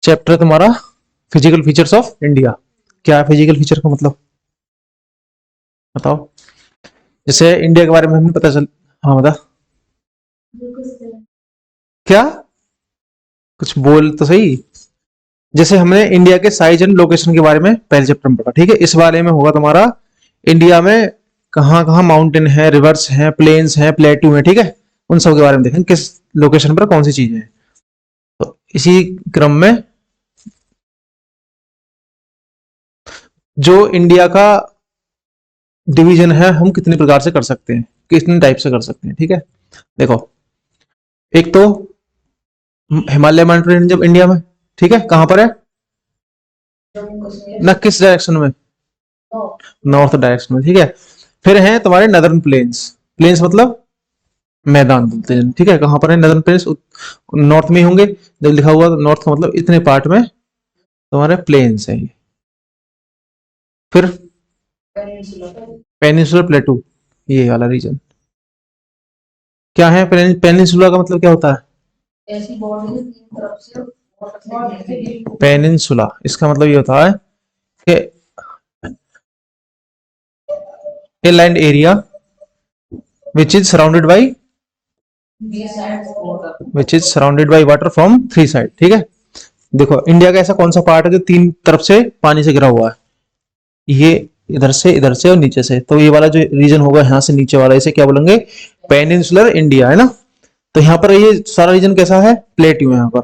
Chapter तुम्हारा physical features of India. क्या है फिजिकल फीचर का मतलब बताओ। जैसे इंडिया के बारे में हमें पता चल, हाँ बता। क्या, कुछ बोल तो सही। जैसे हमने इंडिया के साइज एंड लोकेशन के बारे में पहले चैप्टर में पढ़ा, ठीक है। इस बारे में होगा तुम्हारा इंडिया में कहाँ कहाँ माउंटेन है, रिवर्स है, प्लेन्स है, प्लेट्यू है, ठीक है। उन सब के बारे में देखेंगे किस लोकेशन पर कौन सी चीजें हैं। तो इसी क्रम में जो इंडिया का डिवीजन है हम कितने प्रकार से कर सकते हैं, कितने टाइप से कर सकते हैं, ठीक है। देखो, एक तो Himalaya mountain range of India में, ठीक है, कहां पर है ना, किस डायरेक्शन में, नॉर्थ डायरेक्शन में, ठीक है। फिर है तुम्हारे नदर्न प्लेन्स, प्लेन्स मतलब मैदान बोलते हैं, ठीक है। कहां पर है नदर्न प्लेन्स, नॉर्थ में ही होंगे। जब लिखा हुआ नॉर्थ का मतलब इतने पार्ट में तुम्हारे प्लेन्स है ये। फिर पेनिनसुलर प्लेटू, ये वाला रीजन क्या है। पेनिनसुला का मतलब क्या होता है, पेनिनसुला इसका मतलब ये होता है कि a land area which is surrounded by, which is surrounded by water from three side, ठीक है। देखो इंडिया का ऐसा कौन सा पार्ट है जो तीन तरफ से पानी से घिरा हुआ है, ये इधर से और नीचे से। तो ये वाला जो रीजन होगा यहाँ से नीचे वाला, इसे क्या बोलेंगे, पेनिनसुलर इंडिया, है ना। तो यहाँ पर ये सारा रीजन कैसा है, प्लेट्यू है यहाँ पर।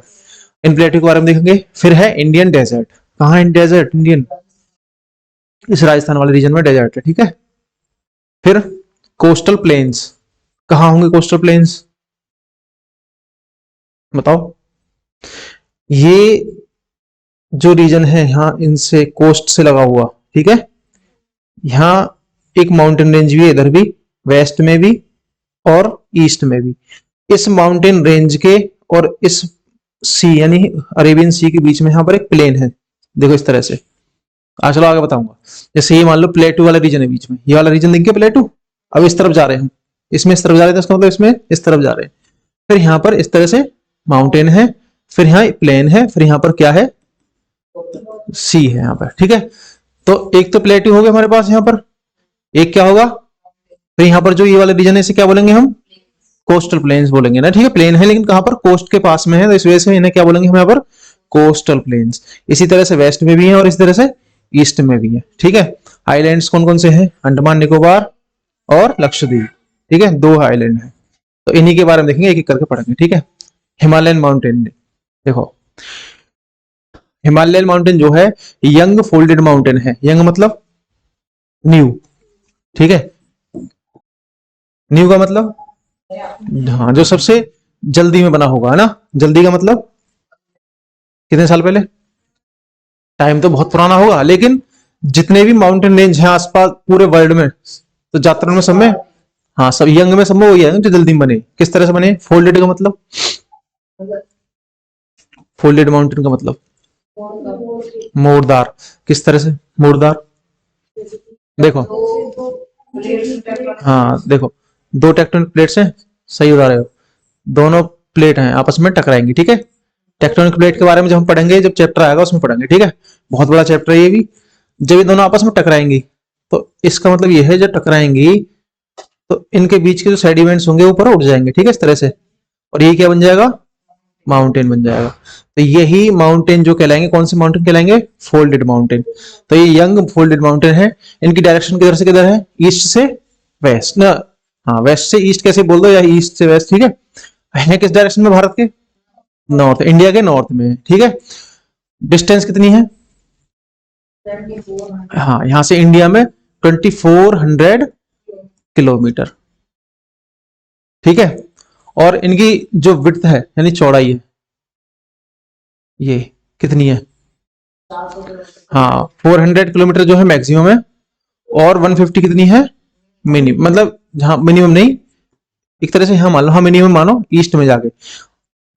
इन प्लेट्यू के बारे में देखेंगे। फिर है इंडियन डेजर्ट, कहाँ है डेजर्ट, इंडियन, इस राजस्थान वाले रीजन में डेजर्ट है, ठीक है। फिर कोस्टल प्लेन्स, कहाँ होंगे कोस्टल प्लेन्स बताओ। ये जो रीजन है यहाँ इनसे कोस्ट से लगा हुआ, ठीक है। यहाँ एक माउंटेन रेंज भी है, इधर भी, वेस्ट में भी और ईस्ट में भी। इस माउंटेन रेंज के और इस सी यानी अरेबियन सी के बीच में यहाँ पर एक प्लेन है, देखो इस तरह से। आज चलो आगे बताऊंगा। जैसे ये मान लो प्लेटू वाला रीजन है बीच में, ये वाला रीजन देख के प्लेटू, अब इस तरफ जा रहे हैं, इसमें इस तरफ जा रहे थे, इसका मतलब इसमें इस तरफ जा रहे हैं। फिर यहाँ पर इस तरह से माउंटेन है, फिर यहाँ प्लेन है, फिर यहाँ पर क्या है, सी है यहाँ पर, ठीक है। तो एक तो प्लेटू हो गया हमारे पास यहाँ पर, एक क्या होगा, फिर यहाँ पर जो ये वाला रीजन है इसे क्या बोलेंगे हम, कोस्टल प्लेन्स बोलेंगे ना, ठीक है। प्लेन है लेकिन कहां पर, कोस्ट के पास में है, तो इस वजह से इन्हें क्या बोलेंगे हम यहाँ पर, कोस्टल प्लेन्स। इसी तरह से वेस्ट में भी है और इस तरह से ईस्ट में भी है, ठीक है। आइलैंड्स कौन कौन से हैं, अंडमान निकोबार और लक्षद्वीप, ठीक है, दो आइलैंड है। तो इन्हीं के बारे में देखेंगे, एक एक करके पढ़ेंगे, ठीक है। हिमालयन माउंटेन, देखो हिमालयन माउंटेन जो है यंग फोल्डेड माउंटेन है, यंग मतलब न्यू, ठीक है। न्यू का मतलब, हाँ जो सबसे जल्दी में बना होगा, है ना। जल्दी का मतलब कितने साल पहले, टाइम तो बहुत पुराना होगा, लेकिन जितने भी माउंटेन रेंज हैं आसपास पूरे वर्ल्ड में, तो ज्यादातर में सब में, हाँ सब यंग में सब में वही है जो जल्दी बने। किस तरह से बने, फोल्डेड का मतलब, फोल्डेड माउंटेन का मतलब मोरदार, किस तरह से मोरदार, देखो, हाँ देखो, दो टेक्टोनिक प्लेट्स हैं, सही बता रहे हो, दोनों प्लेट हैं आपस में टकराएंगी, ठीक है। टेक्टोनिक प्लेट के बारे में जब हम पढ़ेंगे, जब चैप्टर आएगा उसमें पढ़ेंगे, ठीक है। बहुत बड़ा चैप्टर है ये भी। जब ये दोनों आपस में टकराएंगी तो इसका मतलब ये है जब टकराएंगी तो इनके बीच के जो सेडिमेंट्स होंगे ऊपर उठ जाएंगे, ठीक है, इस तरह से। और ये क्या बन जाएगा, माउंटेन बन जाएगा। तो यही माउंटेन जो कहलाएंगे, कौन से माउंटेन कहलाएंगे, फोल्डेड माउंटेन। तो ये यंग फोल्डेड माउंटेन है। इनकी डायरेक्शन किधर से किधर है, ईस्ट से वेस्ट ना, हाँ वेस्ट से ईस्ट कैसे बोल दो, या ईस्ट से वेस्ट, ठीक है किस डायरेक्शन में, भारत के नॉर्थ, इंडिया के नॉर्थ में, ठीक है। डिस्टेंस कितनी है, हाँ यहां से इंडिया में 2400 किलोमीटर, ठीक है। और इनकी जो विड्थ है यानी चौड़ाई है, ये कितनी है, हाँ 400 किलोमीटर जो है मैक्सिमम है, और 150 कितनी है मिनिमम, मतलब जहां मिनिमम नहीं, एक तरह से यहाँ मान लो, हाँ मिनिमम मानो ईस्ट में जाके।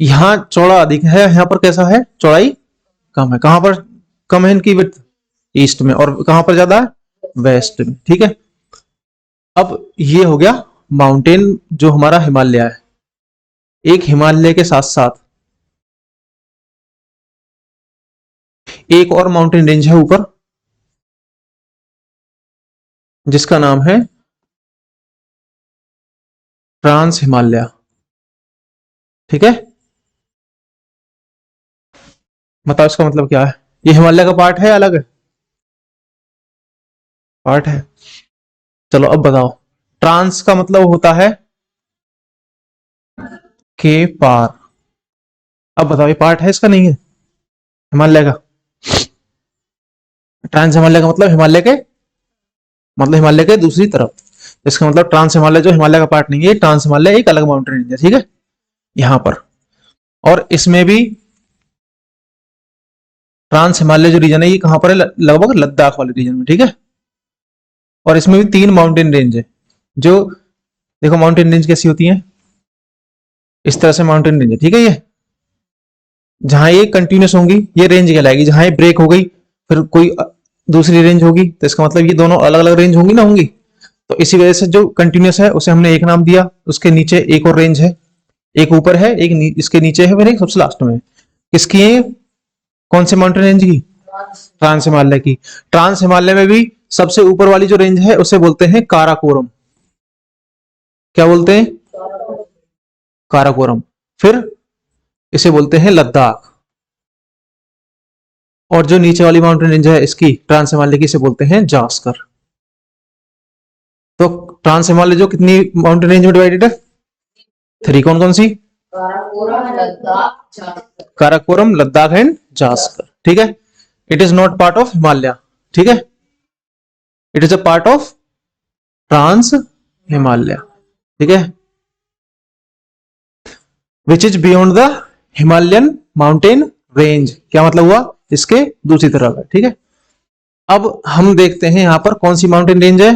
यहाँ चौड़ा अधिक है, यहाँ पर कैसा है, चौड़ाई कम है। कहां पर कम है इनकी विड्थ, ईस्ट में, और कहां पर ज्यादा है, वेस्ट में, ठीक है। अब ये हो गया माउंटेन जो हमारा हिमालय है। एक हिमालय के साथ साथ एक और माउंटेन रेंज है ऊपर जिसका नाम है ट्रांस हिमालय। ठीक है, बताओ इसका मतलब क्या है? ये हिमालय का पार्ट है, अलग है? पार्ट है। चलो अब बताओ, ट्रांस का मतलब होता है के पार। अब बताओ ये पार्ट है इसका, नहीं है हिमालय का? ट्रांस हिमालय का मतलब हिमालय के, मतलब हिमालय के दूसरी तरफ। इसका मतलब ट्रांस हिमालय जो हिमालय का पार्ट नहीं है, ट्रांस हिमालय एक अलग माउंटेन रेंज है। ठीक है, यहां पर। और इसमें भी ट्रांस हिमालय जो रीजन है ये कहां पर है? लगभग लद्दाख वाले रीजन में। ठीक है, और इसमें भी 3 माउंटेन रेंज है। जो देखो माउंटेन रेंज कैसी होती है, इस तरह से माउंटेन रेंज है। ठीक है, ये जहां ये कंटिन्यूस होंगी ये रेंज कहलाएगी, जहां ये ब्रेक हो गई फिर कोई दूसरी रेंज होगी, तो इसका मतलब ये दोनों अलग अलग रेंज होंगी ना, होंगी। तो इसी वजह से जो कंटिन्यूस है उसे हमने एक नाम दिया, उसके नीचे एक और रेंज है, एक ऊपर है, एक इसके नीचे है, फिर एक सबसे लास्ट में है। किसकी है? कौन से माउंटेन रेंज की? ट्रांस हिमालय की। ट्रांस हिमालय में भी सबसे ऊपर वाली जो रेंज है उसे बोलते हैं काराकोरम। क्या बोलते हैं? काराकोरम। फिर इसे बोलते हैं लद्दाख। और जो नीचे वाली माउंटेन रेंज है इसकी ट्रांस हिमालय की, इसे बोलते हैं जास्कर। तो ट्रांस हिमालय जो कितनी माउंटेन रेंज में डिवाइडेड है? 3। कौन कौन सी? काराकोरम, लद्दाख एंड जास्कर। ठीक है, it is not part of Himalaya. ठीक है, it is a part of trans Himalaya. ठीक है, which is beyond the Himalayan mountain range. क्या मतलब हुआ? इसके दूसरी तरफ है। ठीक है, अब हम देखते हैं यहां पर कौन सी माउंटेन रेंज है?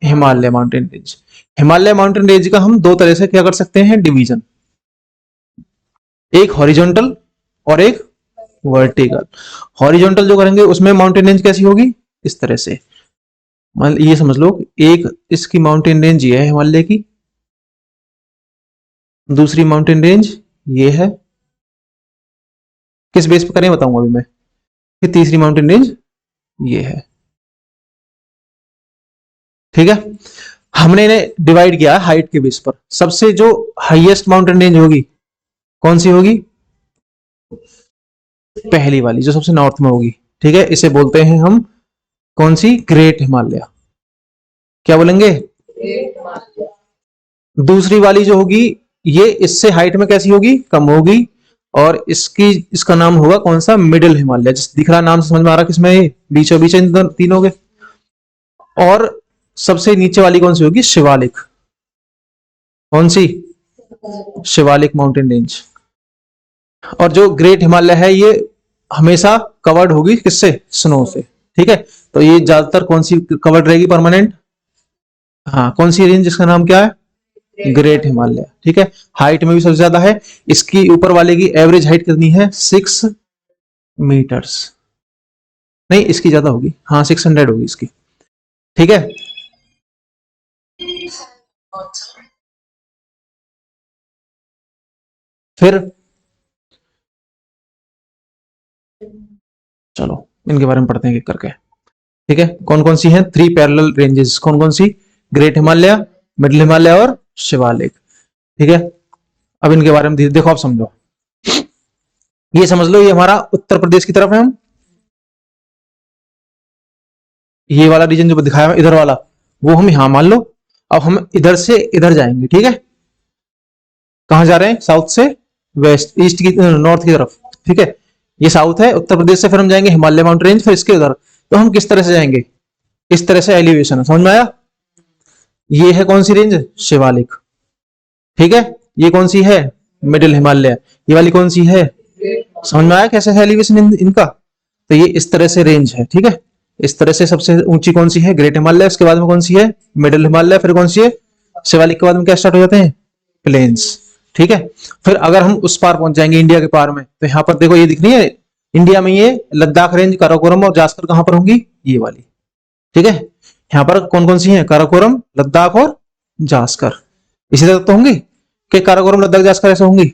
Himalaya mountain range. Himalaya mountain range का हम दो तरह से क्या कर सकते हैं डिवीजन, एक हॉरिजॉन्टल और एक वर्टिकल। हॉरिजॉन्टल जो करेंगे उसमें माउंटेन रेंज कैसी होगी? इस तरह से। मान ये समझ लो, एक इसकी माउंटेन रेंज ये है हिमालय की, दूसरी माउंटेन रेंज ये है। किस बेस पे करें बताऊंगा अभी मैं। फिर तीसरी माउंटेन रेंज ये है। ठीक है, हमने इन्हें डिवाइड किया हाइट के बेस पर। सबसे जो हाईएस्ट माउंटेन रेंज होगी कौन सी होगी? पहली वाली जो सबसे नॉर्थ में होगी। ठीक है, इसे बोलते हैं हम कौन सी? ग्रेट हिमालय। क्या बोलेंगे? दूसरी वाली जो होगी ये इससे हाइट में कैसी होगी? कम होगी। और इसका नाम होगा कौन सा? मिडिल हिमालय। जिस दिख रहा नाम समझ में आ रहा किसमें? ये बीचों बीच तीनों के। और सबसे नीचे वाली कौन सी होगी? शिवालिक। कौन सी? Shivalik mountain range. और जो ग्रेट हिमालय है ये हमेशा कवर्ड होगी किससे? स्नो से। ठीक है, तो ये ज्यादातर कौन सी कवर्ड रहेगी परमानेंट? हाँ, कौन सी रेंज जिसका नाम क्या है? ग्रेट हिमालय। ठीक है, हाइट में भी सबसे ज्यादा है। इसकी ऊपर वाले की एवरेज हाइट कितनी है? 6 मीटर्स। नहीं, इसकी ज्यादा होगी, हाँ 600 होगी इसकी। ठीक है, फिर चलो इनके बारे में पढ़ते हैं एक करके। ठीक है, कौन कौन सी है? 3 पैरेलल रेंजेस। कौन कौन सी? ग्रेट हिमालय, मिडिल हिमालय और शिवालिक। ठीक है, अब इनके बारे में देखो, आप समझो। ये समझ लो, ये हमारा उत्तर प्रदेश की तरफ है। हम ये वाला रीजन जो दिखाया इधर वाला, वो हम यहां मान लो। अब हम इधर से इधर जाएंगे। ठीक है, कहां जा रहे हैं? साउथ से वेस्ट, ईस्ट की, नॉर्थ की तरफ। ठीक है, ये साउथ है उत्तर प्रदेश से, फिर हम जाएंगे हिमालय माउंटेन रेंज, फिर इसके उधर। तो हम किस तरह से जाएंगे? इस तरह से एलिवेशन है, समझ में आया? ये है कौन सी रेंज? शिवालिक। ठीक है, ये कौन सी है? मिडिल हिमालय। ये वाली कौन सी है? समझ में आया कैसे है एलिवेशन इनका? तो ये इस तरह से रेंज है। ठीक है, इस तरह से सबसे ऊंची कौन सी है? ग्रेट हिमालय। उसके बाद में कौन सी है? मिडिल हिमालय। फिर कौन सी है? शिवालिक के बाद में क्या स्टार्ट हो जाते हैं? प्लेन्स। ठीक है, फिर अगर हम उस पार पहुंच जाएंगे इंडिया के पार में, तो यहाँ पर देखो ये दिख रही है इंडिया में, ये लद्दाख रेंज, काराकोरम और जास्कर कहां पर होंगी? ये वाली। ठीक है, यहाँ पर कौन कौन सी है? काराकोरम, लद्दाख और जास्कर। इसी तरह तो होंगी कि काराकोरम, लद्दाख, जास्कर ऐसे होंगी?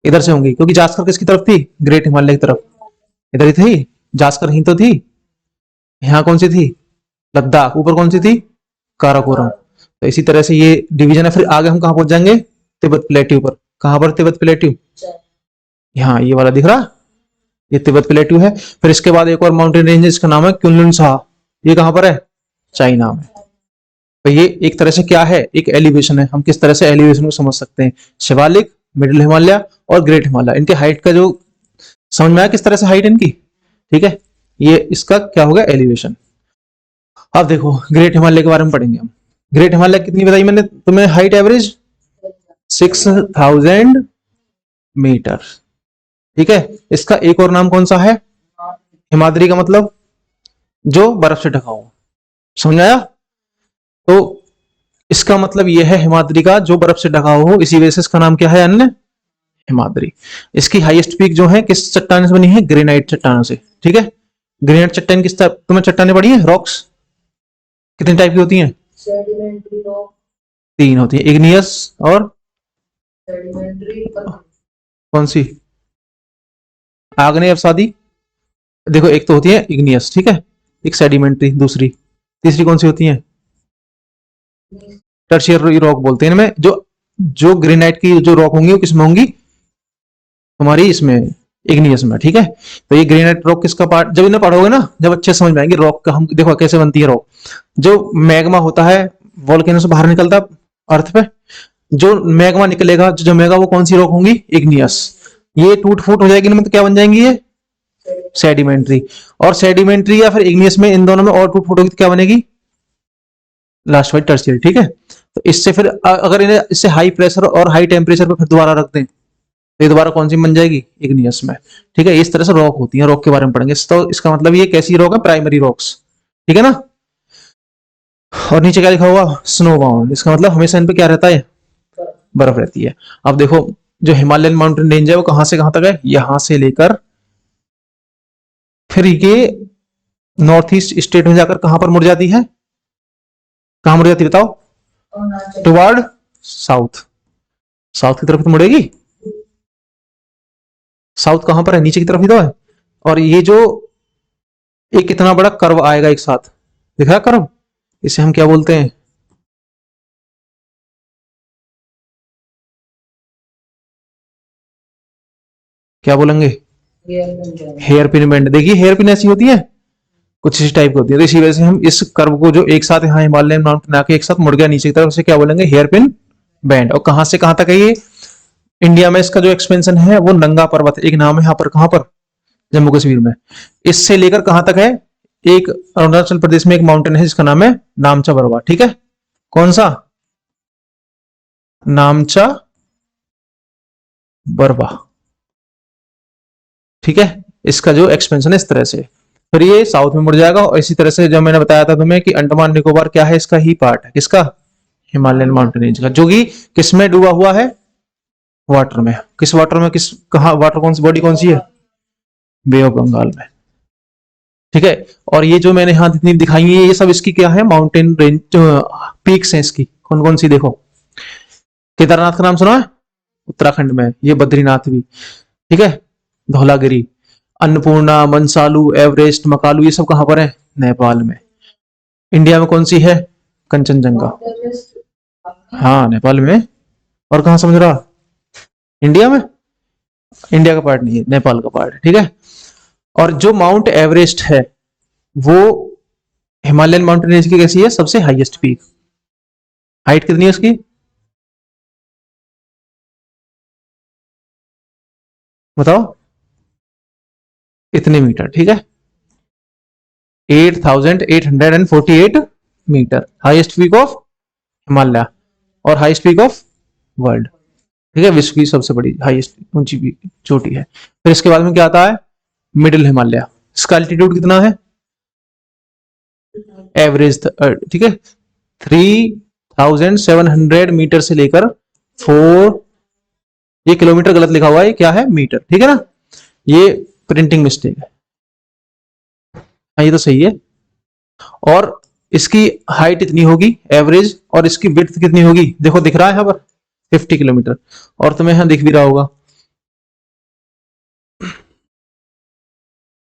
इधर से होंगी, क्योंकि जास्कर किसकी तरफ थी? ग्रेट हिमालय की तरफ। इधर ही थी, जास्कर ही तो थी। यहाँ कौन सी थी? लद्दाख। ऊपर कौन सी थी? काराकोरम। तो इसी तरह से ये डिवीजन है। फिर आगे हम कहाँ पहुंच जाएंगे? तिब्बत प्लेट्यू पर। कहाँ पर तिब्बत प्लेट्यू? यहाँ ये वाला दिख रहा, ये तिब्बत प्लेट्यू है। फिर इसके बाद एक और माउंटेन रेंज है, इसका नाम है कुनलुन साह। ये कहाँ पर है? चाइना में। तो ये एक तरह से क्या है? एक एलिवेशन है। हम किस तरह से एलिवेशन को समझ सकते हैं? शिवालिक, मिडिल हिमालय और ग्रेट हिमालय, इनके हाइट का जो समझ में आया किस तरह से हाइट इनकी, ठीक है। ये इसका क्या होगा? एलिवेशन। अब देखो ग्रेट हिमालय के बारे में पढ़ेंगे हम। ग्रेट हिमालय कितनी बताई मैंने तुम्हें? हाइट एवरेज 6000 मीटर, ठीक है। इसका एक और नाम कौन सा है? हिमाद्री का मतलब जो बर्फ से ढका हुआ। समझ आया? तो इसका मतलब यह है हिमाद्री का जो बर्फ से ढका हो, इसी वजह से इसका नाम क्या है? अन्य हिमाद्री। इसकी हाईएस्ट पीक जो है किस चट्टान से बनी है? ग्रेनाइट चट्टानों से, ठीक है। ग्रेनाइट चट्टान किस तरह तुम्हें चट्टाने पड़ी है? रॉक्स कितने टाइप की होती हैं? सेडिमेंट्री रॉक 3 होती है, इग्नियस और सेडिमेंट्री। कौन सी? आग्नेय अवसादी। देखो एक तो होती है इग्नियस, ठीक है, एक सेडिमेंट्री, दूसरी तीसरी कौन सी होती है? टर्शियरी रॉक बोलते हैं इनमें। जो जो ग्रेनाइट की जो रॉक होंगी वो किसमें होंगी? तुम्हारी इसमें इग्नियस में, ठीक है। तो ये ग्रेनाइट रॉक किसका पार्ट? जब इन्हें पढ़ोगे ना, जब अच्छे समझ में आएंगे रॉक का। हम देखो कैसे बनती है रॉक। जो मैग्मा होता है वोल्केनो से बाहर निकलता अर्थ पे, जो मैग्मा निकलेगा, जो जमेगा, वो कौन सी रॉक होंगी? इग्नियस। ये टूट फूट हो जाएगी इनमें तो क्या बन जाएंगी? ये सेडिमेंट्री। और सेडिमेंट्री या फिर इग्नियस में, इन दोनों में और टूट फूट होगी तो क्या बनेगी? लास्ट वाइट टर्शियरी, ठीक है। तो इससे फिर अगर इन्हें इससे हाई प्रेशर और हाई टेम्परेचर पर फिर दोबारा रख दें तो ये दोबारा कौन सी बन जाएगी? इग्नियस में, ठीक है। इस तरह से रॉक होती है, रॉक के बारे में पढ़ेंगे। तो इसका मतलब ये कैसी रॉक है? प्राइमरी रॉक्स, ठीक है ना। और नीचे क्या लिखा हुआ? Snow bound. इसका मतलब हमेशा इन पे क्या रहता है? बर्फ रहती है। अब देखो जो हिमालयन माउंटेन रेंज है वो कहां से कहां तक है? यहां से लेकर फिर ये नॉर्थ ईस्ट स्टेट में जाकर कहां पर मुड़ जाती है? कहां मुड़ जाती है बताओ? Toward south. साउथ की तरफ तो मुड़ेगी। साउथ कहां पर है? नीचे की तरफ ही तो है। और ये जो एक इतना बड़ा कर्व आएगा एक साथ, दिख रहा कर्व? इसे हम क्या बोलते हैं? क्या बोलेंगे? Hairpin bend. देखिए हेयर पिन ऐसी होती है, कुछ इसी टाइप की होती है। तो इसी वजह से हम इस कर्व को जो एक साथ यहाँ हिमालयन माउंटेन आके एक साथ मुड़ गया नीचे की तरफ, उसे क्या बोलेंगे? Hairpin bend. और कहां से कहां तक है ये? इंडिया में इसका जो एक्सपेंशन है वो नंगा पर्वत, एक नाम है यहाँ पर, कहां पर? जम्मू कश्मीर में। इससे लेकर कहां तक है? एक अरुणाचल प्रदेश में एक माउंटेन है जिसका नाम है नामचा बरवा, ठीक है। कौन सा? नामचा बरवा, ठीक है। इसका जो एक्सपेंशन है इस तरह से, फिर ये साउथ में मुड़ जाएगा। और इसी तरह से जो मैंने बताया था तुम्हें कि अंडमान निकोबार क्या है? इसका ही पार्ट है। किसका? हिमालयन माउंटेन रेंज का, जो कि किसमें डूबा हुआ है? वाटर में। किस वाटर में? किस कहा वाटर? कौन सी बॉडी कौन सी है? बे ऑफ बंगाल में, ठीक है। और ये जो मैंने यहाँ जितनी दिखाई है ये सब इसकी क्या है? माउंटेन रेंज पीक्स हैं इसकी। कौन कौन सी? देखो केदारनाथ का नाम सुना है? उत्तराखंड में। ये बद्रीनाथ भी, ठीक है। धौलागिरी, अन्नपूर्णा, मनसालू, एवरेस्ट, मकालू, ये सब कहां पर है? नेपाल में। इंडिया में कौन सी है? कंचनजंगा। हाँ नेपाल में। और कहां समझ रहा? इंडिया में। इंडिया का पार्ट नहीं है, नेपाल का पार्ट है, ठीक है। और जो माउंट एवरेस्ट है वो हिमालयन माउंटेन रेंज की कैसी है? सबसे हाईएस्ट पीक। हाइट कितनी है उसकी? बताओ। इतने मीटर, ठीक है। 8848 metre highest peak of Himalaya और हाईएस्ट पीक ऑफ वर्ल्ड, ठीक है। विश्व की सबसे बड़ी हाईएस्ट ऊंची चोटी है। फिर इसके बाद में क्या आता है? मिडिल हिमालय। इसका एल्टीट्यूड कितना है? एवरेज, ठीक है, 3700 मीटर से लेकर 4, ये किलोमीटर गलत लिखा हुआ है, क्या है? मीटर, ठीक है ना। ये प्रिंटिंग मिस्टेक है। हाँ ये तो सही है। और इसकी हाइट इतनी होगी एवरेज, और इसकी विड्थ कितनी होगी? देखो दिख रहा है यहाँ पर 50 किलोमीटर, और तुम्हें यहाँ दिख भी रहा होगा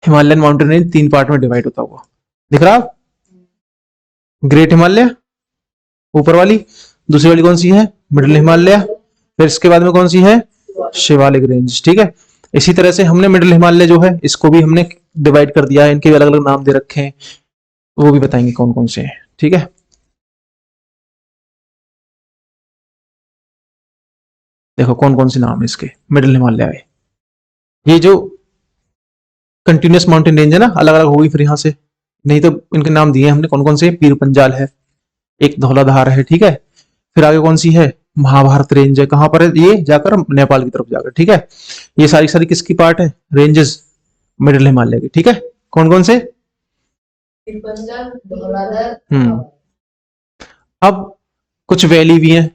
हिमालयन माउंटेन रेंज 3 पार्ट में डिवाइड होता हुआ दिख रहा? ग्रेट हिमालय ऊपर वाली, दूसरी वाली कौन सी है? मिडिल हिमालय, फिर इसके बाद में कौन सी है? शिवालिक रेंज। ठीक है, इसी तरह से हमने मिडिल हिमालय जो है इसको भी हमने डिवाइड कर दिया है, इनके भी अलग अलग नाम दे रखे हैं, वो भी बताएंगे कौन कौन से हैं। ठीक है, देखो कौन कौन से नाम है इसके मिडिल हिमालय में। ये जो कंटिन्यूस माउंटेन रेंज है ना, अलग अलग होगी फिर यहाँ से, नहीं तो इनके नाम दिए हमने कौन कौन से, पीर पंजाल है, एक धौलाधार है। ठीक है, फिर आगे कौन सी है? महाभारत रेंज है। कहां पर है ये? जाकर नेपाल की तरफ जाकर। ठीक है, ये सारी सारी किसकी पार्ट है? रेंजेस मिडिल हिमालय की। ठीक है, कौन कौन से? अब कुछ वैली भी है,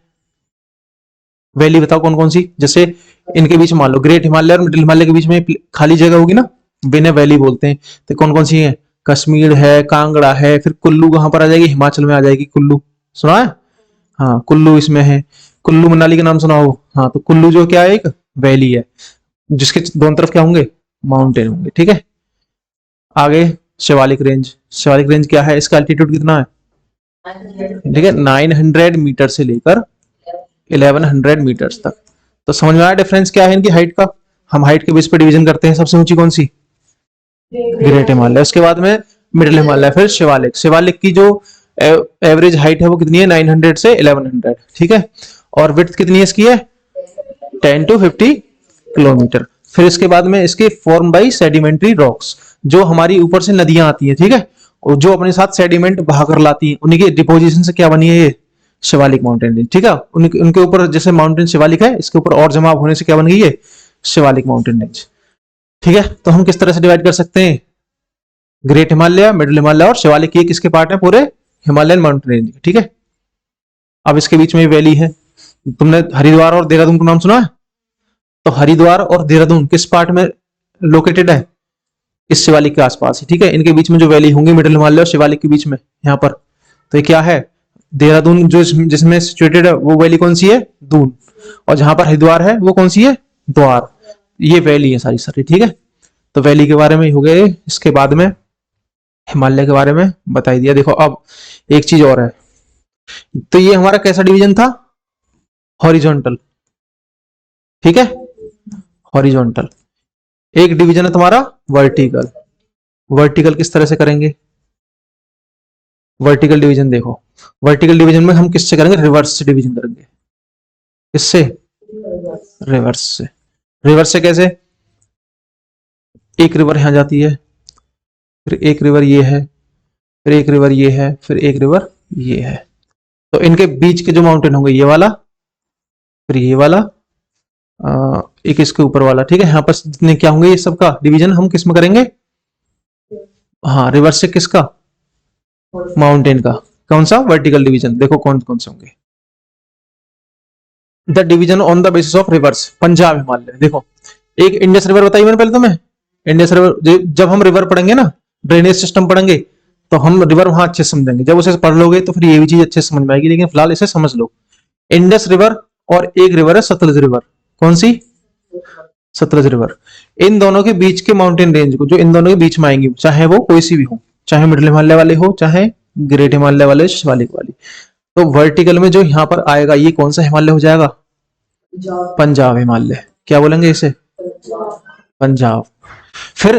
वैली बताओ कौन कौन सी? जैसे इनके बीच मान लो ग्रेट हिमालय और मिडिल हिमालय के बीच में खाली जगह होगी ना, बिना वैली बोलते हैं। तो कौन कौन सी है? कश्मीर है, कांगड़ा है, फिर कुल्लू कहां पर आ जाएगी? हिमाचल में आ जाएगी कुल्लू, सुना है? हाँ, कुल्लू इसमें है। कुल्लू मनाली का नाम सुना हो? हाँ, तो कुल्लू जो क्या है? एक वैली है जिसके दोनों तरफ क्या होंगे? माउंटेन होंगे। ठीक है, आगे शिवालिक रेंज। शिवालिक रेंज क्या है? इसका एल्टीट्यूड कितना है? ठीक है, 900 मीटर से लेकर 1100 मीटर्स तक। तो समझ में आया डिफरेंस क्या है इनकी हाइट का? हम हाइट के बेस पर डिवीजन करते हैं। सबसे ऊंची कौन सी? ग्रेट हिमालय, उसके बाद में मिडिल हिमालय, फिर शिवालिक। शिवालिक की जो एवरेज हाइट है वो कितनी है? 900 से 1100। ठीक है, और विड्थ कितनी है इसकी? है 10 to 50 किलोमीटर। फिर इसके बाद में इसके फॉर्म बाई सेडिमेंट्री रॉक्स, जो हमारी ऊपर से नदियां आती हैं। ठीक है, और जो अपने साथ सेडिमेंट बहाकर लाती हैं, उन्हीं के डिपोजिशन से क्या बनी है? ये शिवालिक माउंटेन रेंज। ठीक है, उनके ऊपर जैसे माउंटेन शिवालिक है, इसके ऊपर और जमाव होने से क्या बन गई है? Shivalik mountain range. ठीक है, तो हम किस तरह से डिवाइड कर सकते हैं? ग्रेट हिमालय, मिडिल हिमालय और शिवालिक, ये किसके पार्ट है? पूरे हिमालयन माउंटेन रेंज। ठीक है, अब इसके बीच में वैली है। तुमने हरिद्वार और देहरादून का नाम सुना है? तो हरिद्वार और देहरादून किस पार्ट में लोकेटेड है? इस शिवालिक के आसपास ही। ठीक है, इनके बीच में जो वैली होंगी मिडिल हिमालय और शिवालिक के बीच में यहाँ पर, तो ये क्या है? देहरादून जो जिसमें सिचुएटेड है वो वैली कौन सी है? दून। और जहां पर हरिद्वार है वो कौन सी है? द्वार। ये वैली है सारी सारी। ठीक है, तो वैली के बारे में हो गए। इसके बाद में हिमालय के बारे में बता दिया। देखो अब एक चीज और है, तो ये हमारा कैसा डिवीजन था? हॉरिजॉन्टल। ठीक है, हॉरिजॉन्टल। एक डिवीजन है तुम्हारा वर्टिकल। वर्टिकल किस तरह से करेंगे? वर्टिकल डिवीजन देखो, वर्टिकल डिवीजन में हम किससे करेंगे? रिवर्स से डिवीजन करेंगे। किससे? रिवर्स से। रिवर्स से कैसे? एक रिवर यहां जाती है, फिर एक रिवर ये है, फिर एक रिवर ये है, फिर एक रिवर ये है। तो इनके बीच के जो माउंटेन होंगे ये वाला, फिर ये वाला, एक इसके ऊपर वाला। ठीक है, यहाँ पर जितने क्या होंगे ये सब का डिवीजन हम किस में करेंगे? हाँ, रिवर्स से। किसका? माउंटेन का। कौन सा? Vertical division. देखो कौन कौन से होंगे। The division on the basis of reverse. Punjab Himalaya. देखो एक इंडस रिवर बताई मैंने पहले तुम्हें। इंडस रिवर, जब हम रिवर पढ़ेंगे ना, ड्रेनेज सिस्टम पढ़ेंगे, तो हम रिवर वहां अच्छे से समझेंगे। जब उसे पढ़ लोगे तो फिर ये भी चीज अच्छे से समझ में आएगी, लेकिन फिलहाल इसे समझ लो। इंडस रिवर और एक रिवर है सतलज रिवर। कौन सी? सतलज रिवर। इन दोनों के बीच के माउंटेन रेंज को, जो इन दोनों के बीच में आएंगी, चाहे वो कोई सी भी हो, चाहे मिडिल हिमालय वाले हो, चाहे ग्रेट हिमालय वाले, शिवालिक वाली, तो वर्टिकल में जो यहाँ पर आएगा ये कौन सा हिमालय हो जाएगा? पंजाब हिमालय। क्या बोलेंगे इसे? पंजाब। फिर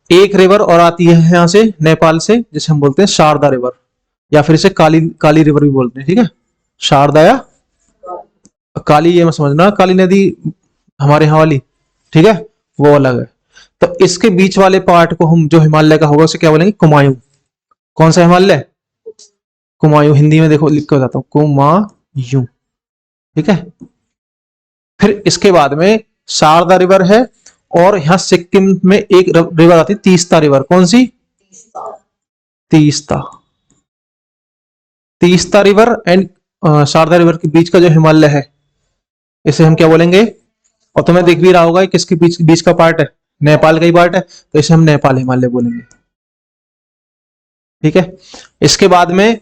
एक रिवर और आती है यहां से नेपाल से, जिसे हम बोलते हैं शारदा रिवर, या फिर इसे काली काली रिवर भी बोलते हैं। ठीक है, शारदा या काली, ये मत समझना काली नदी हमारे यहाँ वाली। ठीक है, वो अलग है। तो इसके बीच वाले पार्ट को हम जो हिमालय का होगा उसे क्या बोलेंगे? कुमायूं। कौन सा हिमालय? कुमायूं। हिंदी में देखो लिख के बताता हूं, कुमायूं। ठीक है, फिर इसके बाद में शारदा रिवर है, और यहां सिक्किम में एक रिवर आती है तीस्ता रिवर। कौन सी? Teesta. Teesta river and Sharda river के बीच का जो हिमालय है इसे हम क्या बोलेंगे? और तुम्हें देख भी रहा होगा किसके बीच बीच का पार्ट है? नेपाल का ही पार्ट है, तो इसे हम नेपाल हिमालय बोलेंगे। ठीक है, इसके बाद में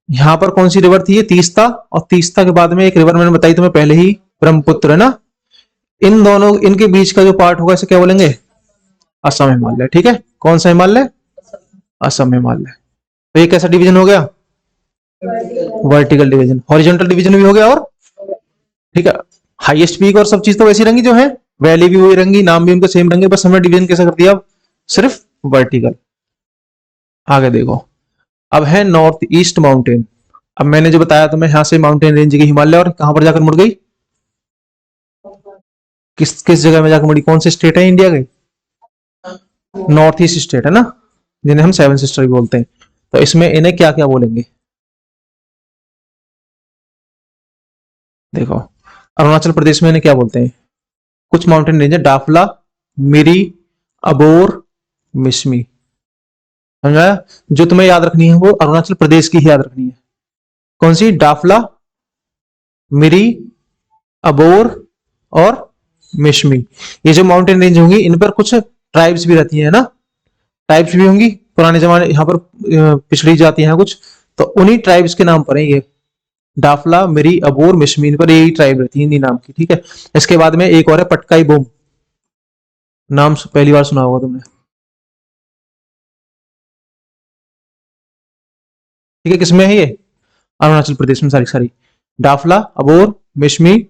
यहां पर कौन सी रिवर थी? ये तीस्ता। और तीस्ता के बाद में एक रिवर मैंने बताई तुम्हें पहले ही, ब्रह्मपुत्र है ना। इन दोनों, इनके बीच का जो पार्ट होगा इसे क्या बोलेंगे? असम हिमालय, ठीक है। कौन सा हिमालय? असम हिमालय। तो ये कैसा डिवीजन हो गया? Vertical division. हॉरिजॉन्टल डिवीजन भी हो गया, और ठीक है, हाईएस्ट पीक और सब चीज तो वैसी रंगी जो है, वैली भी वही रंगी, नाम भी उनके सेम रंगे, बस हमने डिवीजन कैसा कर दिया अब? सिर्फ वर्टिकल। आगे देखो, अब है नॉर्थ ईस्ट माउंटेन। अब मैंने जो बताया तुम्हें, यहां से माउंटेन रेंज की हिमालय, और कहां पर जाकर मुड़ गई? किस किस जगह में जाकर मुड़ी? कौन से स्टेट है इंडिया के? नॉर्थ ईस्ट स्टेट है ना, जिन्हें हम सेवन सिस्टर भी बोलते हैं। तो इसमें इन्हें क्या क्या बोलेंगे? देखो, अरुणाचल प्रदेश में इन्हें क्या बोलते हैं? कुछ माउंटेन रेंज है, डाफला, मिरी, अबोर, मिसमी। समझाया? जो तुम्हें याद रखनी है वो अरुणाचल प्रदेश की ही याद रखनी है। कौन सी? डाफला, मिरी, अबोर और मिशमी। ये जो माउंटेन रेंज होंगी, इन पर कुछ ट्राइब्स भी रहती है ना, ट्राइब्स भी होंगी पुराने जमाने, यहाँ पर पिछड़ी जाती हैं कुछ, तो उन्हीं ट्राइब्स के नाम पर है ये। डाफला, मिरी, अबोर, मिशमी, इन पर यही ट्राइब रहती है, इन्हीं नाम की, ठीक है। इसके बाद में एक और है पटकाई बोम, नाम पहली बार सुना होगा तुमने, ठीक है। किसमें है ये? अरुणाचल प्रदेश में सारी सारी। डाफला, अबोर, मिशमी,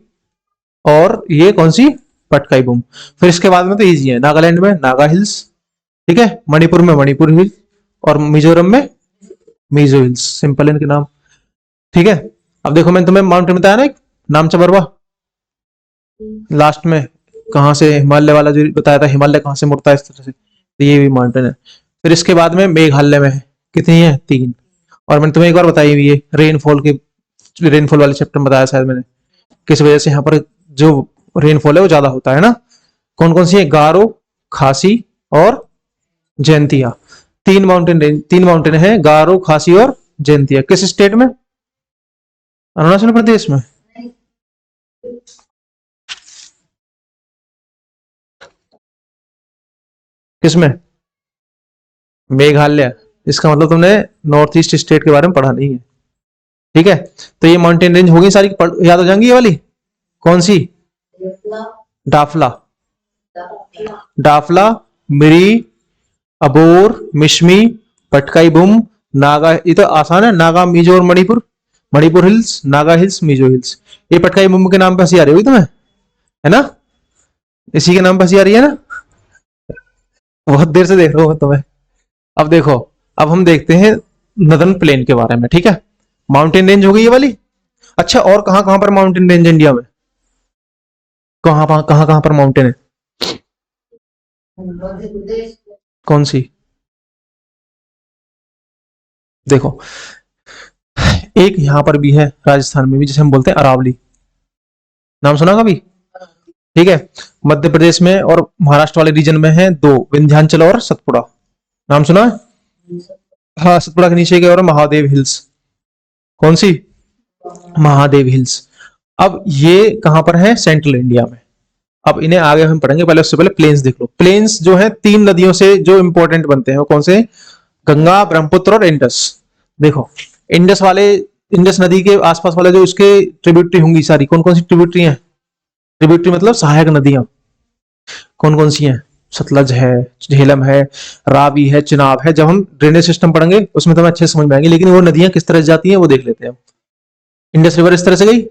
और ये कौन सी? पटकाई बुम। फिर इसके बाद में तो इजी है, नागालैंड में नागा हिल्स, ठीक है, मणिपुर में मणिपुर हिल, और मिजोरम में मिजो हिल्स। सिंपल है इनके नाम, ठीक है। अब देखो, मैंने तुम्हें माउंटेन बताया ना एक, नामचा बरवा, लास्ट में, कहां से हिमालय वाला जो बताया था, हिमालय कहां से मुड़ता है इस तरह से, तो ये भी माउंटेन है। फिर इसके बाद में मेघालय में है, कितनी है? 3। और मैंने तुम्हें एक बार बताई हुई है रेनफॉल के, रेनफॉल वाले चैप्टर में बताया शायद मैंने, किस वजह से यहाँ पर जो रेनफॉल है वो ज्यादा होता है ना। कौन कौन सी है? गारो, खासी और जैंतिया। 3 माउंटेन है, गारो, खासी और जैंतिया। किस स्टेट में? अरुणाचल प्रदेश में। किसमें? मेघालय। इसका मतलब तुमने नॉर्थ ईस्ट स्टेट के बारे में पढ़ा नहीं है, ठीक है। तो ये माउंटेन रेंज होगी सारी, याद हो जाएंगी ये वाली। कौन सी? डाफला, डाफला, मिरी, अबोर, मिशमी, पटकाई बुम, नागा, ये तो आसान है, नागा, मिजो और Manipur. Manipur hills, Naga hills, Mizo hills. ये पटकाई बुम के नाम पे हंसी आ रही होगी तुम्हें, है ना? इसी के नाम पे हंसी आ रही है ना? बहुत देर से देख रहा हूं तुम्हें। अब देखो, अब हम देखते हैं नदर्न प्लेन के बारे में, ठीक है। माउंटेन रेंज हो गई ये वाली। अच्छा, और कहां कहां पर माउंटेन रेंज इंडिया में? कहां कहां पर माउंटेन है? कौन सी? देखो, एक यहां पर भी है राजस्थान में भी, जिसे हम बोलते हैं अरावली। नाम सुना कभी? ठीक है। मध्य प्रदेश में और महाराष्ट्र वाले रीजन में है 2, विंध्याचल और सतपुड़ा। नाम सुना है? हाँ, सतपुड़ा के नीचे के और महादेव हिल्स। कौन सी? महादेव हिल्स। अब ये कहां पर है? सेंट्रल इंडिया में। अब इन्हें आगे हम पढ़ेंगे, पहले उससे पहले प्लेन्स देख लो। प्लेन्स जो है 3 नदियों से जो इंपॉर्टेंट बनते हैं, वो कौन से? गंगा, ब्रह्मपुत्र और इंडस। देखो, इंडस वाले, इंडस नदी के आसपास वाले जो उसके ट्रिब्यूटरी होंगी सारी, कौन कौन सी ट्रिब्यूटरी हैं? ट्रिब्यूटरी मतलब सहायक नदियां, कौन कौन सी हैं? सतलज है, झेलम है, रावी है, चिनाब है। जब हम ड्रेनेज सिस्टम पढ़ेंगे उसमें तो हमें अच्छे से समझ में आएंगे, लेकिन वो नदियां किस तरह से जाती हैं वो देख लेते हैं। इंडस रिवर इस तरह से गई,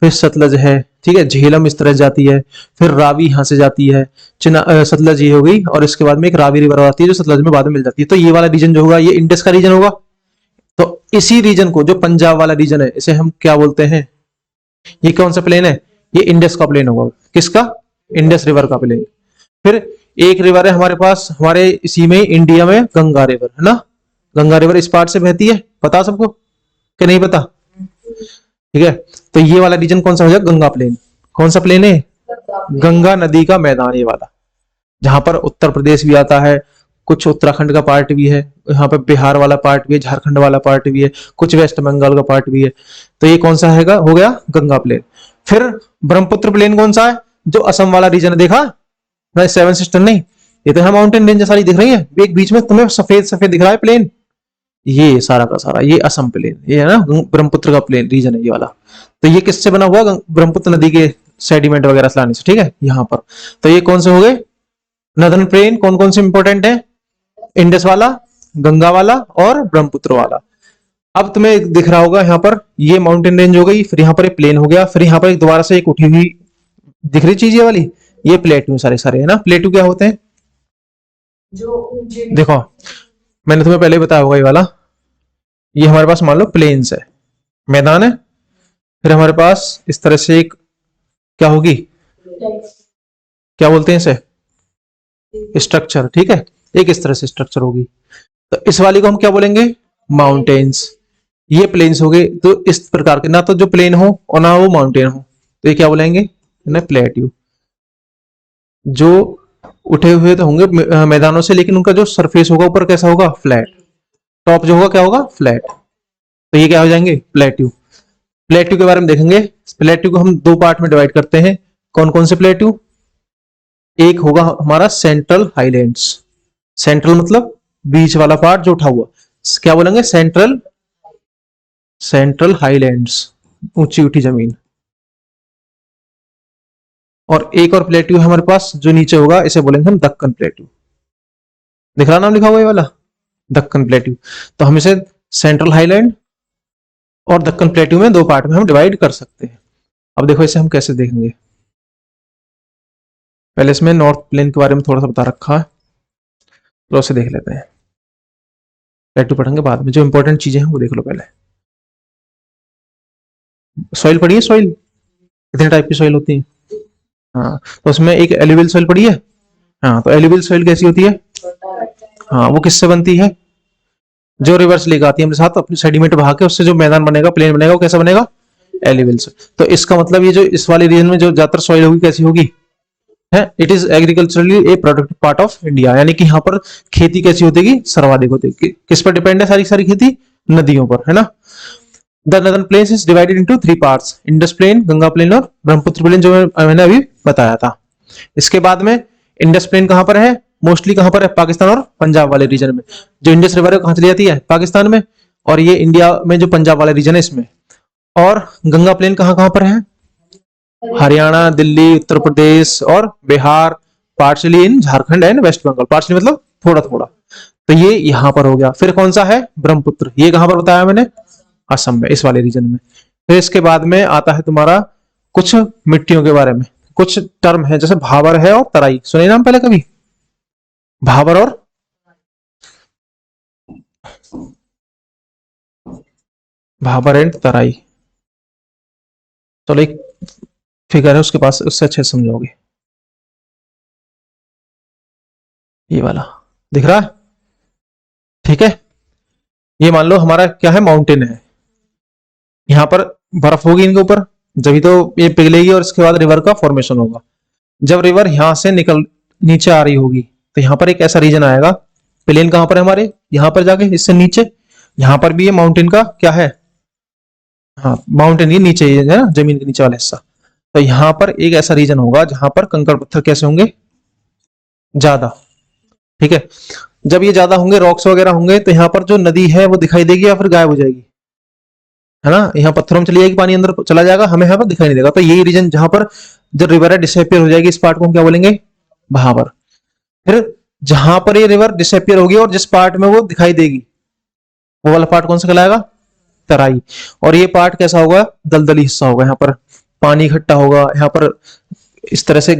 फिर सतलज है, ठीक है, झेलम इस तरह से जाती है, फिर रावी यहां से जाती है, सतलज ये हो गई, और इसके बाद में एक रावी रिवर आती है जो सतलज में बाद में मिल जाती है। तो ये वाला रीजन जो होगा ये इंडस का रीजन होगा। तो इसी रीजन को, जो पंजाब वाला रीजन है, इसे हम क्या बोलते हैं? ये कौन सा प्लेन है? ये इंडस का प्लेन होगा। किसका? इंडस रिवर का प्लेन। फिर एक रिवर है हमारे पास, हमारे इसी में इंडिया में, गंगा रिवर, है ना। गंगा रिवर इस पार्ट से बहती है, पता सबको कि नहीं पता? ठीक है। तो ये वाला रीजन कौन सा हो जाएगा? गंगा प्लेन। कौन सा प्लेन है? गंगा नदी का मैदान, ये वाला, जहां पर उत्तर प्रदेश भी आता है, कुछ उत्तराखंड का पार्ट भी है, यहाँ पे बिहार वाला पार्ट भी है, झारखंड वाला पार्ट भी है, कुछ वेस्ट बंगाल का पार्ट भी है। तो ये कौन सा है? हो गया गंगा प्लेन। फिर ब्रह्मपुत्र प्लेन कौन सा है? जो असम वाला रीजन है, देखा ना, 7 सिस्टर नहीं, ये तो है माउंटेन रेंज सारी दिख रही है, एक बीच में तुम्हें सफेद सफेद दिख रहा है प्लेन, ये सारा का सारा ये असम प्लेन, ये है ना ब्रह्मपुत्र का प्लेन रीजन है ये वाला। तो ये किससे बना हुआ? ब्रह्मपुत्र नदी के सेडिमेंट वगैरह से लाने से, ठीक है, यहाँ पर। तो ये कौन से हो गए? नदर्न प्लेन कौन कौन से इंपॉर्टेंट है? इंडस वाला, गंगा वाला और ब्रह्मपुत्र वाला। अब तुम्हें दिख रहा होगा यहाँ पर ये माउंटेन रेंज हो गई, फिर यहाँ पर एक प्लेन हो गया, फिर यहाँ पर एक दोबारा से एक उठी हुई दिख रही चीज ये वाली, ये प्लेटू सारे सारे है ना। प्लेटू क्या होते हैं? देखो मैंने तुम्हें पहले बताया होगा ये वाला, ये हमारे पास मान लो प्लेन्स है, मैदान है, फिर हमारे पास इस तरह से एक क्या होगी, क्या बोलते हैं इसे, स्ट्रक्चर, ठीक है, एक इस तरह से स्ट्रक्चर होगी। तो इस वाली को हम क्या बोलेंगे? माउंटेन्स। ये प्लेन्स हो गए, तो इस प्रकार के ना तो जो प्लेन हो और ना वो माउंटेन हो, तो ये क्या बोलेंगे ना, प्लेट्यू। जो उठे हुए तो होंगे मैदानों से, लेकिन उनका जो सरफेस होगा ऊपर कैसा होगा, फ्लैट, टॉप जो होगा क्या होगा, फ्लैट, तो ये क्या हो जाएंगे, प्लेट्यू। प्लेट्यू के बारे में देखेंगे। प्लेट्यू को हम दो पार्ट में डिवाइड करते हैं। कौन कौन से प्लेट्यू? एक होगा हमारा सेंट्रल हाईलैंड्स, सेंट्रल मतलब बीच वाला पार्ट जो उठा हुआ, क्या बोलेंगे, सेंट्रल, सेंट्रल हाईलैंड्स, ऊंची उठी जमीन। और एक और प्लेट्यू है हमारे पास जो नीचे होगा, इसे बोलेंगे हम दक्कन प्लेट्यू। दिख रहा नाम लिखा हुआ ये वाला, दक्कन प्लेट्यू। तो हम इसे सेंट्रल हाईलैंड और दक्कन प्लेट्यू में दो पार्ट में हम डिवाइड कर सकते हैं। अब देखो इसे हम कैसे देखेंगे। पहले इसमें नॉर्थ प्लेन के बारे में थोड़ा सा बता रखा है, तो उसे देख लेते हैं, प्लेट्यू पढ़ेंगे बाद में, जो इंपॉर्टेंट चीजें हैं वो देख लो पहले। सॉइल पढ़ी है, सॉइल कितने टाइप की सॉइल होती है? हाँ, तो उसमें एक एलुवियल सॉइल पढ़ी है। हाँ, तो एलुवियल सॉइल कैसी होती है? हाँ, वो किससे बनती है? जो रिवर्स लेकर आती है अपने साथ अपनी सेडिमेंट बहा के, उससे जो मैदान बनेगा, प्लेन बनेगा, वो कैसा बनेगा, एलुवियल सॉइल। तो इसका मतलब ये जो इस वाले रीजन में जो ज्यादातर सॉइल होगी कैसी होगी है, it is agriculturally A productive part of India, यानी कि यहाँ पर खेती कैसी होती, सर्वाधिक होती। किस पर डिपेंड है सारी सारी खेती? नदियों पर, है ना। The northern plain is divided into three parts, Indus plain, Ganga plain और ब्रह्मपुत्र प्लेन, जो मैंने अभी बताया था। इसके बाद में इंडस प्लेन कहां पर है? मोस्टली कहां पर है? पाकिस्तान और पंजाब वाले रीजन में। जो इंडस रिवर है कहां चली जाती है? पाकिस्तान में। और ये इंडिया में जो पंजाब वाला रीजन है इसमें। और गंगा प्लेन कहां कहां पर है? हरियाणा, दिल्ली, उत्तर प्रदेश और Bihar, partially in Jharkhand and West Bengal. Partially मतलब थोड़ा थोड़ा। तो ये यहां पर हो गया। फिर कौन सा है? ब्रह्मपुत्र। ये कहां पर बताया मैंने? असम में, इस वाले रीजन में। फिर इसके बाद में आता है तुम्हारा कुछ मिट्टियों के बारे में, कुछ टर्म है, जैसे भाबर है और तराई। सुने नाम पहले कभी? भाबर और भाबर एंड तराई। चलो एक फिगर है उसके पास, उससे अच्छे समझोगे। ये वाला दिख रहा है, ठीक है। ये मान लो हमारा क्या है, माउंटेन है। यहाँ पर बर्फ होगी इनके ऊपर, जब तो ये पिघलेगी और इसके बाद रिवर का फॉर्मेशन होगा। जब रिवर यहां से निकल नीचे आ रही होगी तो यहाँ पर एक ऐसा रीजन आएगा। प्लेन कहां पर है हमारे? यहाँ पर जाके इससे नीचे। यहाँ पर भी ये माउंटेन का क्या है, हाँ माउंटेन ये नीचे है ना, जमीन के नीचे वाला हिस्सा। तो यहाँ पर एक ऐसा रीजन होगा जहां पर कंकड़ पत्थर कैसे होंगे, ज्यादा, ठीक है। जब ये ज्यादा होंगे, रॉक्स वगैरह होंगे, तो यहाँ पर जो नदी है वो दिखाई देगी या फिर गायब हो जाएगी, है ना। यहाँ पत्थरों में चली जाएगी, पानी अंदर चला जाएगा, हमें यहाँ पर दिखाई नहीं देगा। तो यही रीजन जहां पर जो रिवर है डिसअपियर हो जाएगी, इस पार्ट को हम क्या बोलेंगे, भाबर। फिर जहां पर ये रिवर डिसअपियर होगी और जिस पार्ट में वो दिखाई देगी, वो वाला पार्ट कौन सा कहलाएगा, तराई। और ये पार्ट कैसा होगा, दलदली हिस्सा होगा। यहाँ पर पानी इकट्ठा होगा, यहाँ पर इस तरह से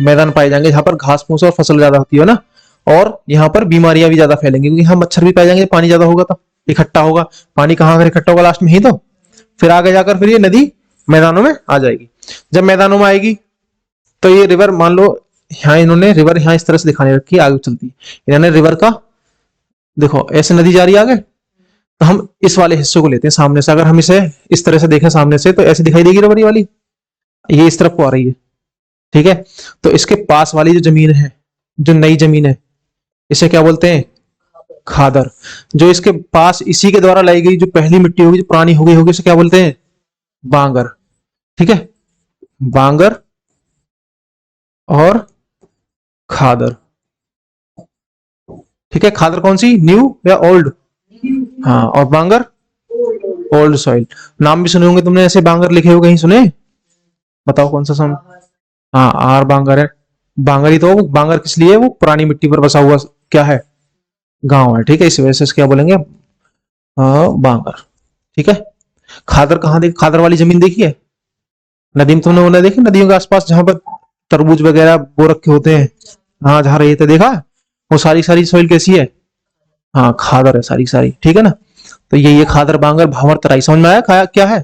मैदान पाए जाएंगे जहां पर घास फूस और फसल ज्यादा होती है ना। और यहाँ पर बीमारियां भी ज्यादा फैलेंगी, क्योंकि यहाँ मच्छर भी पाए जाएंगे, पानी ज्यादा होगा तो इकट्ठा होगा। पानी कहाँ अगर इकट्ठा होगा, लास्ट में ही तो। फिर आगे जाकर फिर ये नदी मैदानों में आ जाएगी। जब मैदानों में आएगी तो ये रिवर, मान लो यहाँ इन्होंने रिवर यहाँ इस तरह से दिखाने रखी है, आगे चलती है। इन्होंने रिवर का देखो ऐसे नदी जा रही है आगे, तो हम इस वाले हिस्से को लेते हैं सामने से। अगर हम इसे इस तरह से देखें सामने से, तो ऐसे दिखाई देगी रिवर वाली, ये इस तरफ को आ रही है, ठीक है। तो इसके पास वाली जो जमीन है, जो नई जमीन है, इसे क्या बोलते हैं, खादर। जो इसके पास इसी के द्वारा लाई गई जो पहली मिट्टी होगी, जो पुरानी हो गई होगी, उसे क्या बोलते हैं, बांगर, ठीक है। बांगर और खादर, ठीक है। खादर कौन सी, न्यू या ओल्ड? हाँ, और बांगर ओल्ड सॉइल। नाम भी सुने होंगे तुमने ऐसे, बांगर लिखे हो कहीं सुने? बताओ कौन सा सम? हाँ, आर बांगर है, बांगर ही तो, बांगर किस लिए, वो पुरानी मिट्टी पर बसा हुआ क्या है, गांव है, ठीक है, इस वजह से क्या बोलेंगे, बांगर, ठीक है। खादर कहाँ देख, खादर वाली जमीन देखी है नदी में, तुमने वो देखी नदियों के आसपास जहां पर तरबूज वगैरह बो रखे होते हैं, हाँ जहाँ रेत है, देखा, वो सारी सारी सॉइल कैसी है, हाँ खादर है सारी सारी, ठीक है ना। तो ये खादर, बांगर, भावर, तराई, समझ में आया क्या है।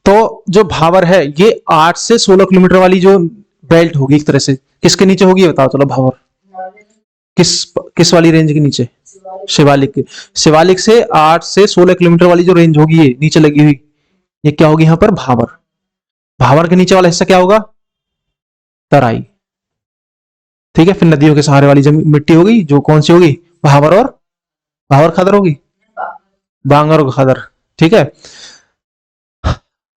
तो जो भावर है ये 8 से 16 किलोमीटर वाली जो बेल्ट होगी एक तरह से, किसके नीचे होगी बताओ चलो, भावर किस किस वाली रेंज के नीचे, शिवालिक के, शिवालिक से 8 से 16 किलोमीटर वाली जो रेंज होगी ये नीचे लगी हुई, ये क्या होगी यहाँ पर, भावर। भावर के नीचे वाला हिस्सा क्या होगा, तराई, ठीक है। फिर नदियों के सहारे वाली जमीन मिट्टी होगी जो कौन सी होगी, भावर और भावर खादर होगी, बांगर और खादर, ठीक है।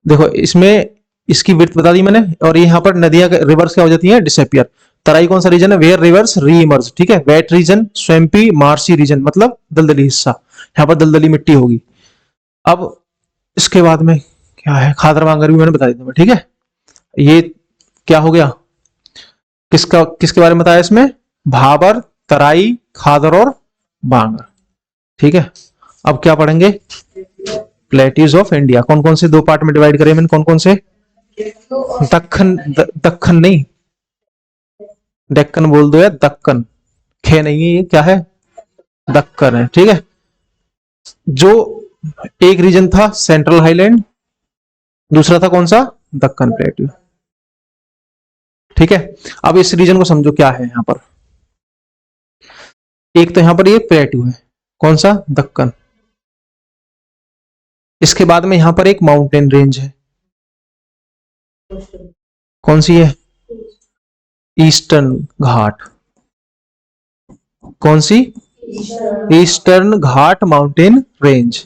देखो इसमें इसकी विड्थ बता दी मैंने, और यहाँ पर नदियां रिवर्स क्या हो जाती है, डिसअपियर। तराई कौन सा रीजन है, वेयर रिवर्स री इमर्ज, ठीक है। Wet region, swampy, marshy region, मतलब दलदली हिस्सा, यहाँ पर दलदली मिट्टी होगी। अब इसके बाद में क्या है, खादर बांगर भी मैंने बता दी तुम्हें, ठीक है। ये क्या हो गया, किसका किसके बारे में बताया इसमें, भाबर, तराई, खादर और बांगर, ठीक है। अब क्या पढ़ेंगे, प्लेट्यूज ऑफ इंडिया, कौन कौन से दो पार्ट में डिवाइड करें मैंने, कौन कौन से, दक्खन, दक्खन नहीं, डेक्कन बोल दो या दक्कन, खे नहीं है, ये क्या है, दक्कन है, ठीक है। जो एक रीजन था सेंट्रल हाईलैंड, दूसरा था कौन सा, दक्कन प्लेट्यू, ठीक है। अब इस रीजन को समझो क्या है यहाँ पर, एक तो यहाँ पर ये प्लेट्यू है, कौन सा, दक्कन। इसके बाद में यहाँ पर एक माउंटेन रेंज है, कौन सी है, ईस्टर्न घाट, कौन सी, ईस्टर्न घाट माउंटेन रेंज।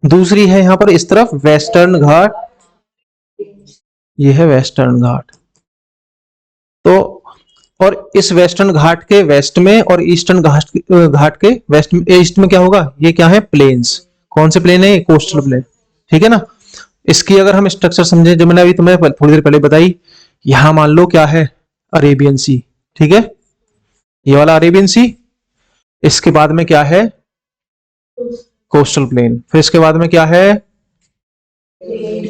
दूसरी है यहां पर इस तरफ वेस्टर्न घाट, ये है वेस्टर्न घाट। तो और इस वेस्टर्न घाट के वेस्ट में और ईस्टर्न घाट के वेस्ट में, ईस्ट में क्या होगा, ये क्या है, प्लेन्स, कौन से प्लेन है, कोस्टल प्लेन, ठीक है ना। इसकी अगर हम स्ट्रक्चर समझे, जो मैंने अभी तुम्हें थोड़ी देर पहले बताई, यहां मान लो क्या है, अरेबियन सी, ठीक है, ये वाला अरेबियन सी। इसके बाद में क्या है, कोस्टल प्लेन। फिर इसके बाद में क्या है,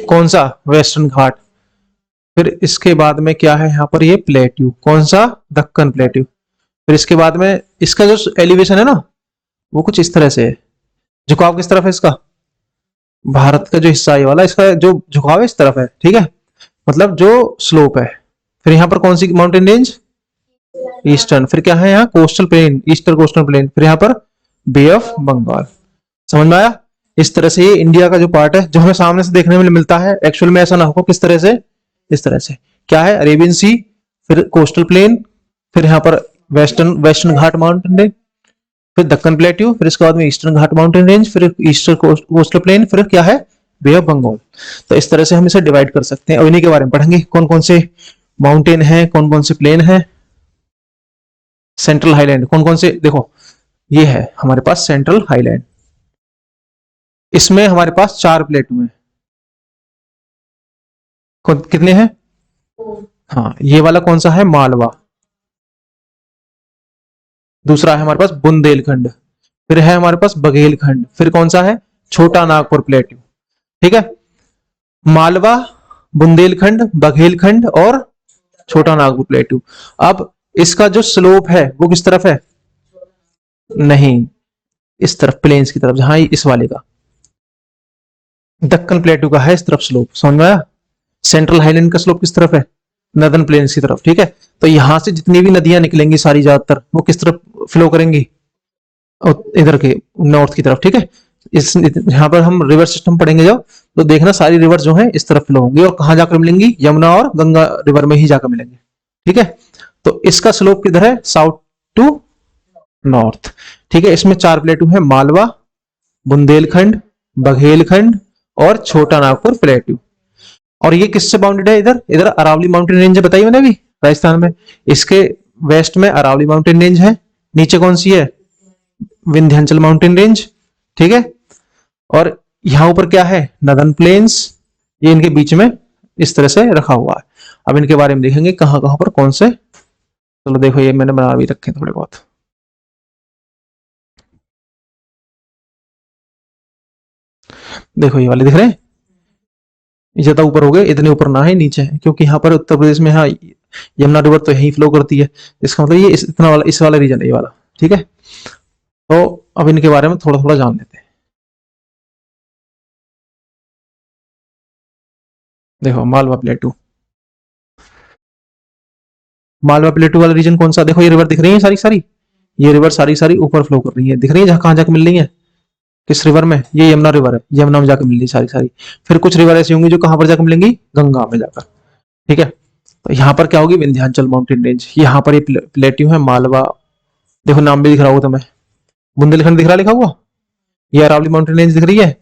कौन सा, वेस्टर्न घाट। फिर इसके बाद में क्या है यहाँ पर, ये प्लेट्यू, कौन सा, दक्कन प्लेट्यू। फिर इसके बाद में इसका जो एलिवेशन है ना, वो कुछ इस तरह से है, झुकाव किस तरफ है इसका, भारत का जो हिस्सा है वाला, इसका जो झुकाव है इस तरफ है, ठीक है, मतलब जो स्लोप है। फिर यहाँ पर कौन सी माउंटेन रेंज, ईस्टर्न। फिर क्या है यहाँ, coastal plain, eastern coastal plain. फिर यहाँ पर बे ऑफ बंगाल, समझ में आया। इस तरह से ये इंडिया का जो पार्ट है, जो हमें सामने से देखने में मिलता है, एक्चुअल में ऐसा ना हो, किस तरह से, इस तरह से, क्या है, अरेबियन सी, फिर कोस्टल प्लेन, फिर यहाँ पर वेस्टर्न वेस्टर्न घाट माउंटेन रेंज, फिर दक्कन प्लेट्यू, फिर इसके बाद में ईस्टर्न घाट माउंटेन रेंज, फिर ईस्टर्न कोस्टल प्लेन, फिर क्या है, बे ऑफ बंगाल। तो इस तरह से हम इसे डिवाइड कर सकते हैं, और इन्हीं के बारे में पढ़ेंगे, कौन कौन से माउंटेन है, कौन कौन से प्लेन है। सेंट्रल हाईलैंड कौन कौन से, देखो ये है हमारे पास सेंट्रल हाईलैंड, इसमें हमारे पास 4 प्लेटू हैं, कितने हैं, हाँ ये वाला कौन सा है, मालवा। दूसरा है हमारे पास बुंदेलखंड, फिर है हमारे पास बघेलखंड, फिर कौन सा है, छोटा नागपुर प्लेटू, ठीक है। मालवा, बुंदेलखंड, बघेलखंड और छोटा नागपुर प्लेटू। अब इसका जो स्लोप है वो किस तरफ है, नहीं इस तरफ, प्लेन्स की तरफ, जहां इस वाले का दक्कन प्लेटू का है इस तरफ स्लोप, समझ में आया। सेंट्रल हाईलैंड का स्लोप किस तरफ है, नदर्न प्लेन्स की तरफ, ठीक है। तो यहां से जितनी भी नदियां निकलेंगी सारी ज्यादातर वो किस तरफ फ्लो करेंगी, इधर के नॉर्थ की तरफ, ठीक है। इस यहाँ पर हम रिवर सिस्टम पढ़ेंगे जब, तो देखना सारी रिवर जो है इस तरफ फ्लो होंगी, और कहां जाकर मिलेंगी, यमुना और गंगा रिवर में ही जाकर मिलेंगे, ठीक है। तो इसका स्लोप किधर है, साउथ टू नॉर्थ, ठीक है। इसमें 4 प्लेटू है, मालवा, बुंदेलखंड, बघेलखंड और छोटा नागपुर प्लेटू। और ये किससे बाउंडेड है, इधर इधर अरावली माउंटेन रेंज बताई मैंने अभी, राजस्थान में। इसके वेस्ट में अरावली माउंटेन रेंज है, नीचे कौन सी है, विंध्याचल माउंटेन रेंज, ठीक है। और यहां ऊपर क्या है, नदर्न प्लेन्स, ये इनके बीच में इस तरह से रखा हुआ है। अब इनके बारे में देखेंगे कहां कहां पर कौन से चलो देखो, ये मैंने बना भी रखे हैं थोड़े बहुत। देखो ये वाले दिख रहे हैं, ये ज्यादा ऊपर हो गए, इतने ऊपर ना है, नीचे है, क्योंकि यहाँ पर उत्तर प्रदेश में, हाँ, यमुना रिवर तो यहीं फ्लो करती है। इसका मतलब ये इतना वाला, इस वाला रीजन है ये वाला। ठीक है, तो अब इनके बारे में थोड़ा थोड़ा जान लेते हैं। देखो मालवा प्लेटू, मालवा प्लेटू वाला रीजन कौन सा, देखो ये रिवर दिख रही है सारी सारी, ये रिवर सारी सारी ऊपर फ्लो कर रही है, दिख रही है जहाँ, कहाँ जाके मिल रही है, किस रिवर में, ये यमुना रिवर है, यमुना में जाकर मिल रही है सारी सारी। फिर कुछ रिवर ऐसी होंगी जो कहाँ पर जाकर मिलेंगी, गंगा में जाकर। ठीक है, तो यहाँ पर क्या होगी, विंध्याचल माउंटेन रेंज, यहाँ पर ये प्लेट्यू है मालवा। देखो नाम भी दिख रहा होगा तुम्हें, बुंदेलखंड दिख रहा लिखा हुआ, ये अरावली माउंटेन रेंज दिख रही है।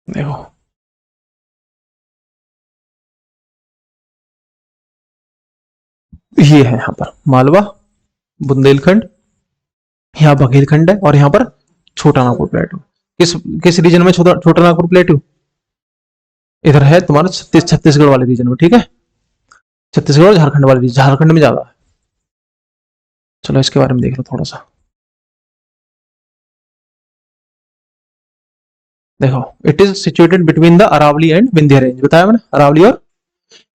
देखो ये है यहाँ पर मालवा, बुंदेलखंड, यहाँ बघेलखंड है, और यहाँ पर छोटा नागपुर प्लेटू। किस किस रीजन में छोटा छोटा नागपुर प्लेटू, इधर है तुम्हारा छत्तीसगढ़ वाले रीजन में। ठीक है, छत्तीसगढ़ और झारखंड वाले रीजन, झारखंड में ज्यादा है। चलो इसके बारे में देख लो थोड़ा सा। देखो, it is situated between the Aravalli and Vindhya range, बताया मैंने, अरावली और,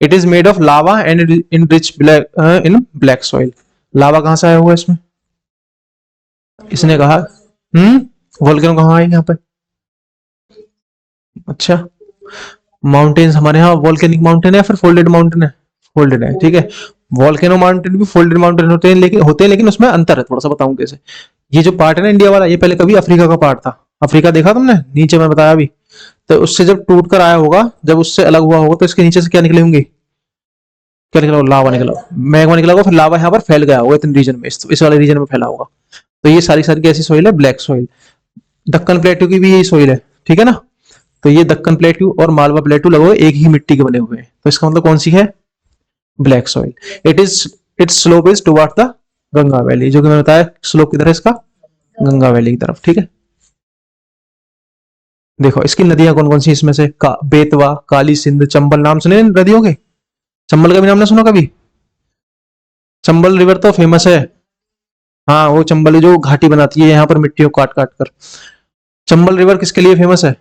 it is made of lava and in rich black in black soil. Lava कहां से आया हुआ है इसमें, इसने कहा। वोल्केनो कहाँ है यहाँ पे, अच्छा, माउंटेन्स हमारे यहाँ वोल्केनिक माउंटेन है या फिर फोल्डेड माउंटेन है, फोल्डेड है। ठीक है, वोल्केनो माउंटेन भी फोल्डेड माउंटेन होते हैं लेकिन उसमें अंतर है, थोड़ा सा बताऊं कैसे। ये जो पार्ट है ना इंडिया वाला, ये पहले कभी अफ्रीका का पार्ट था। अफ्रीका देखा तुमने, नीचे मैं बताया अभी, तो उससे जब टूट कर आया होगा, जब उससे अलग हुआ होगा, तो इसके नीचे से क्या निकले होंगे, क्या निकला होगा, लावा निकला होगा, मैग्मा निकला होगा, फिर लावा यहाँ पर फैल गया होगा इतने रीजन में, इस वाले रीजन में फैला होगा। तो ये सारी सारी कैसी सोइल है, ब्लैक सोइल। दक्कन प्लेट्यू की भी यही सोइल है। ठीक है ना, तो ये दक्कन प्लेट्यू और मालवा प्लेट्यू लगभग एक ही मिट्टी के बने हुए हैं, तो इसका मतलब कौन सी है, black soil. It is, it's slope is toward the Ganga valley, जो कि मैंने बताया स्लोप किधर है इसका, गंगा वैली की तरफ। ठीक है, देखो इसकी नदियां कौन कौन सी इसमें से, बेतवा, काली सिंध, चंबल, नाम सुने इन नदियों के, चंबल का भी नाम ना सुना कभी, चंबल रिवर तो फेमस है। हाँ, वो चंबल जो घाटी बनाती है यहाँ पर मिट्टियों काट काट कर। चंबल रिवर किसके लिए फेमस है,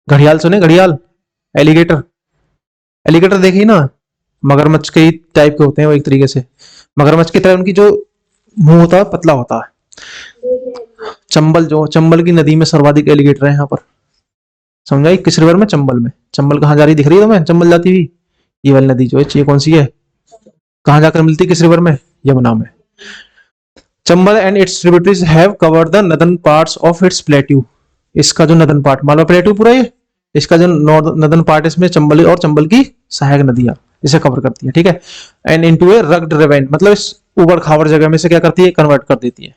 घड़ियाल सुने, घड़ियाल, एलिगेटर, एलिगेटर देखी ना, मगरमच्छ के ही टाइप के होते हैं वो एक तरीके से, मगरमच्छ की तरह उनकी जो मुंह होता है पतला होता है। चंबल, जो चंबल की नदी में सर्वाधिक एलिगेटर है यहाँ पर, समझाई, किस रिवर में, चंबल में। चंबल कहाँ जा रही दिख रही है तुम्हें, चंबल जाती हुई, ये वाली नदी जो है, ये कौन सी है, कहाँ जाकर मिलती, किस रिवर में, यमुना में। Chambal and it's tributaries have covered the northern parts of its plateau, इसका जो नदर्न पार्ट, मालवा प्लेट्यू पूरा ये, इसका जो नदर्न पार्ट, इसमें चंबल और चंबल की सहायक नदियां इसे कवर करती है। ठीक है, एंड इनटू ए रग्ड रेवेन, मतलब इस उबड़ खाबड़ जगह में से क्या करती है, कन्वर्ट कर देती है।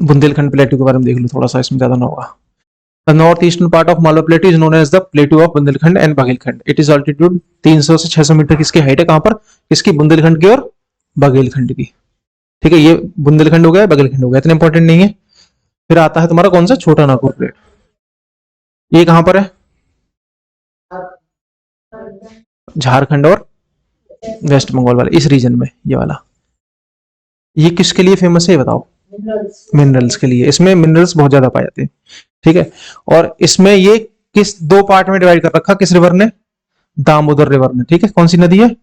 बुंदेलखंड प्लेट्यू के बारे में देख लो थोड़ा सा, इसमें ज्यादा ना होगा। The north eastern part of Malwa plateau is known as the plateau of Bundelkhand and Baghelkhand. It is altitude 300 से 600 मीटर किसकी हाइट है, कहां पर, इसकी, बुंदेलखंड की और बघेलखंड की। ठीक है, ये बुंदेलखंड हो गया, बघेलखंड हो गया, इतना इंपॉर्टेंट नहीं है। फिर आता है तुम्हारा कौन सा, छोटा नागपुर प्लेट, ये कहां पर है, झारखंड और वेस्ट बंगाल वाले इस रीजन में, ये वाला। ये किसके लिए फेमस है, बताओ, मिनरल्स के लिए, इसमें मिनरल्स बहुत ज्यादा पाए जाते हैं। ठीक है, और इसमें ये किस दो पार्ट में डिवाइड कर रखा, किस रिवर ने, दामोदर रिवर ने। ठीक है, कौन सी नदी है,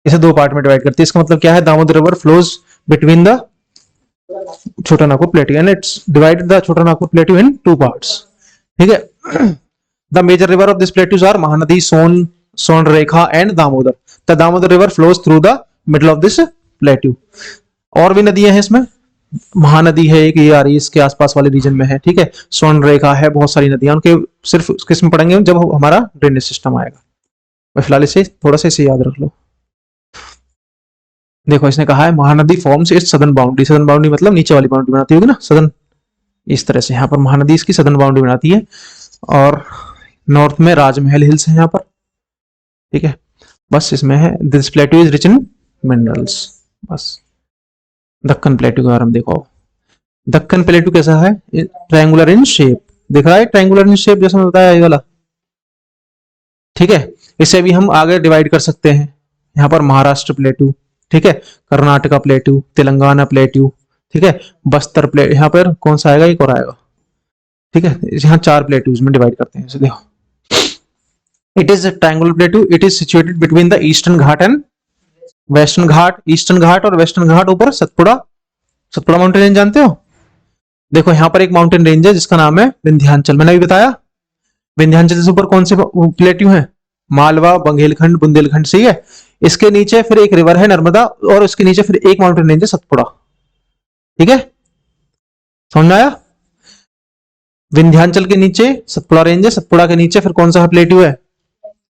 इसे दो पार्ट में डिवाइड करती है। इसका मतलब क्या है, Damodar river flows between the Chota Nagpur plateau and it's divided the Chota Nagpur plateau in two parts. ठीक है, the major river of this plateaus are Mahanadi, Son, Sonrekha and Damodar. The Damodar river flows through the middle of this plateau. और भी नदियां हैं इसमें, महानदी है एक, ये आ रही है इसके आसपास वाले रीजन में है। ठीक है, सोनरेखा है, बहुत सारी नदियां, उनके सिर्फ किस में पढ़ेंगे जब हमारा ड्रेनेज सिस्टम आएगा। फिलहाल इसे थोड़ा सा इसे याद रख लो। देखो इसने कहा है Mahanadi forms it's southern boundary, southern boundary मतलब नीचे वाली बाउंड्री बनाती होगी ना, सदर्न, इस तरह से यहाँ पर महानदी इसकी सदर्न बाउंड्री बनाती है। और नॉर्थ में राजमहल हिल्स है यहाँ पर। ठीक है, बस इसमें है this plateau is rich in minerals. बस दक्कन प्लेट्यू के बारे में देखो, दक्कन प्लेट्यू कैसा है, ट्रायंगुलर इन शेप, दिख रहा है ट्रायंगुलर शेप जैसा मैं बताया ये वाला, ठीक है। इसे भी हम आगे डिवाइड कर सकते हैं। यहाँ पर महाराष्ट्र प्लेटू, ठीक है, कर्नाटका प्लेटू, तेलंगाना प्लेटू, ठीक है, बस्तर प्लेट, यहाँ पर कौन सा आएगा, एक और आएगा, ठीक है। यहाँ 4 प्लेटूज में डिवाइड करते हैं इसे, देखो। It is triangular plateau, it is situated between the eastern Ghat and western Ghat. Eastern Ghat और वेस्टर्न घाट ऊपर सतपुड़ा, सतपुड़ा माउंटेन रेंज जानते हो। देखो यहाँ पर एक माउंटेन रेंज है जिसका नाम है विंध्याचल, मैंने अभी बताया। विंध्याचल से ऊपर कौन से प्लेट्यू हैं, मालवा, बंगेलखंड, बुंदेलखंड, सही है। इसके नीचे फिर एक रिवर है नर्मदा, और इसके नीचे फिर एक माउंटेन रेंज है सतपुड़ा, ठीक है, समझ में आया। विंध्याचल के नीचे सतपुड़ा रेंज है, सतपुड़ा के नीचे फिर कौन सा प्लेट्यू है,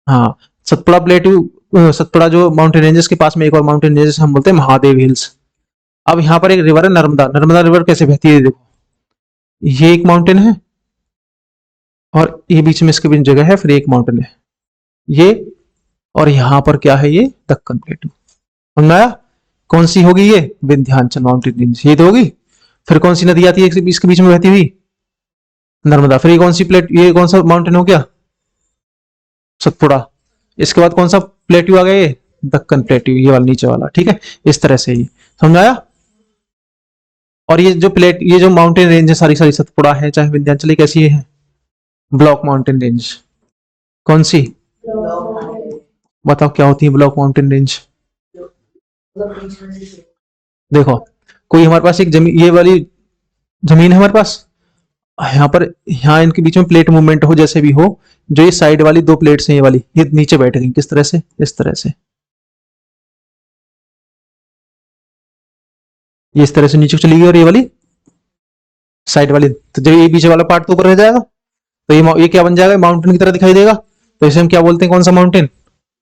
हाँ सतपुड़ा प्लेट्यू, सतपुड़ा जो माउंटेन रेंज के पास में एक और माउंटेन रेंज हम बोलते हैं महादेव हिल्स। अब यहाँ पर एक रिवर है नर्मदा, नर्मदा रिवर कैसे बहती है, देखो ये एक माउंटेन है और ये बीच में इसके बीच जगह है, फिर एक माउंटेन है ये, और यहाँ पर क्या है, ये दक्कन प्लेटू, समझ में आया। कौन सी होगी ये, विंध्याचल माउंटेन रेंज, ये तो होगी। फिर कौन सी नदी आती है इसके बीच में बहती हुई, नर्मदा। फिर ये कौन सी प्लेट, ये कौन सा माउंटेन हो गया, सतपुड़ा। इसके बाद कौन सा प्लेट्यू आ गया, ये दक्कन प्लेट्यू, ये वाला नीचे वाला, ठीक है। इस तरह से ही समझ आया। और ये जो प्लेट, ये जो माउंटेन रेंज है सारी सारी, सतपुड़ा है चाहे विंध्याचल, कैसी है, ब्लॉक माउंटेन रेंज। कौन सी, बताओ क्या होती है ब्लॉक माउंटेन रेंज। देखो कोई हमारे पास एक जमीन, ये वाली जमीन है हमारे पास, यहाँ पर, यहाँ इनके बीच में प्लेट मूवमेंट हो जैसे भी हो, जो ये साइड वाली 2 प्लेट्स हैं, ये वाली, ये नीचे बैठ गई किस तरह से, इस तरह से, ये इस तरह से नीचे चली गई, और ये वाली साइड वाली, तो जब ये पीछे वाला पार्ट तो ऊपर रह जाएगा, तो ये क्या बन जाएगा, माउंटेन की तरह दिखाई देगा। तो इसे हम क्या बोलते हैं, कौन सा mountain,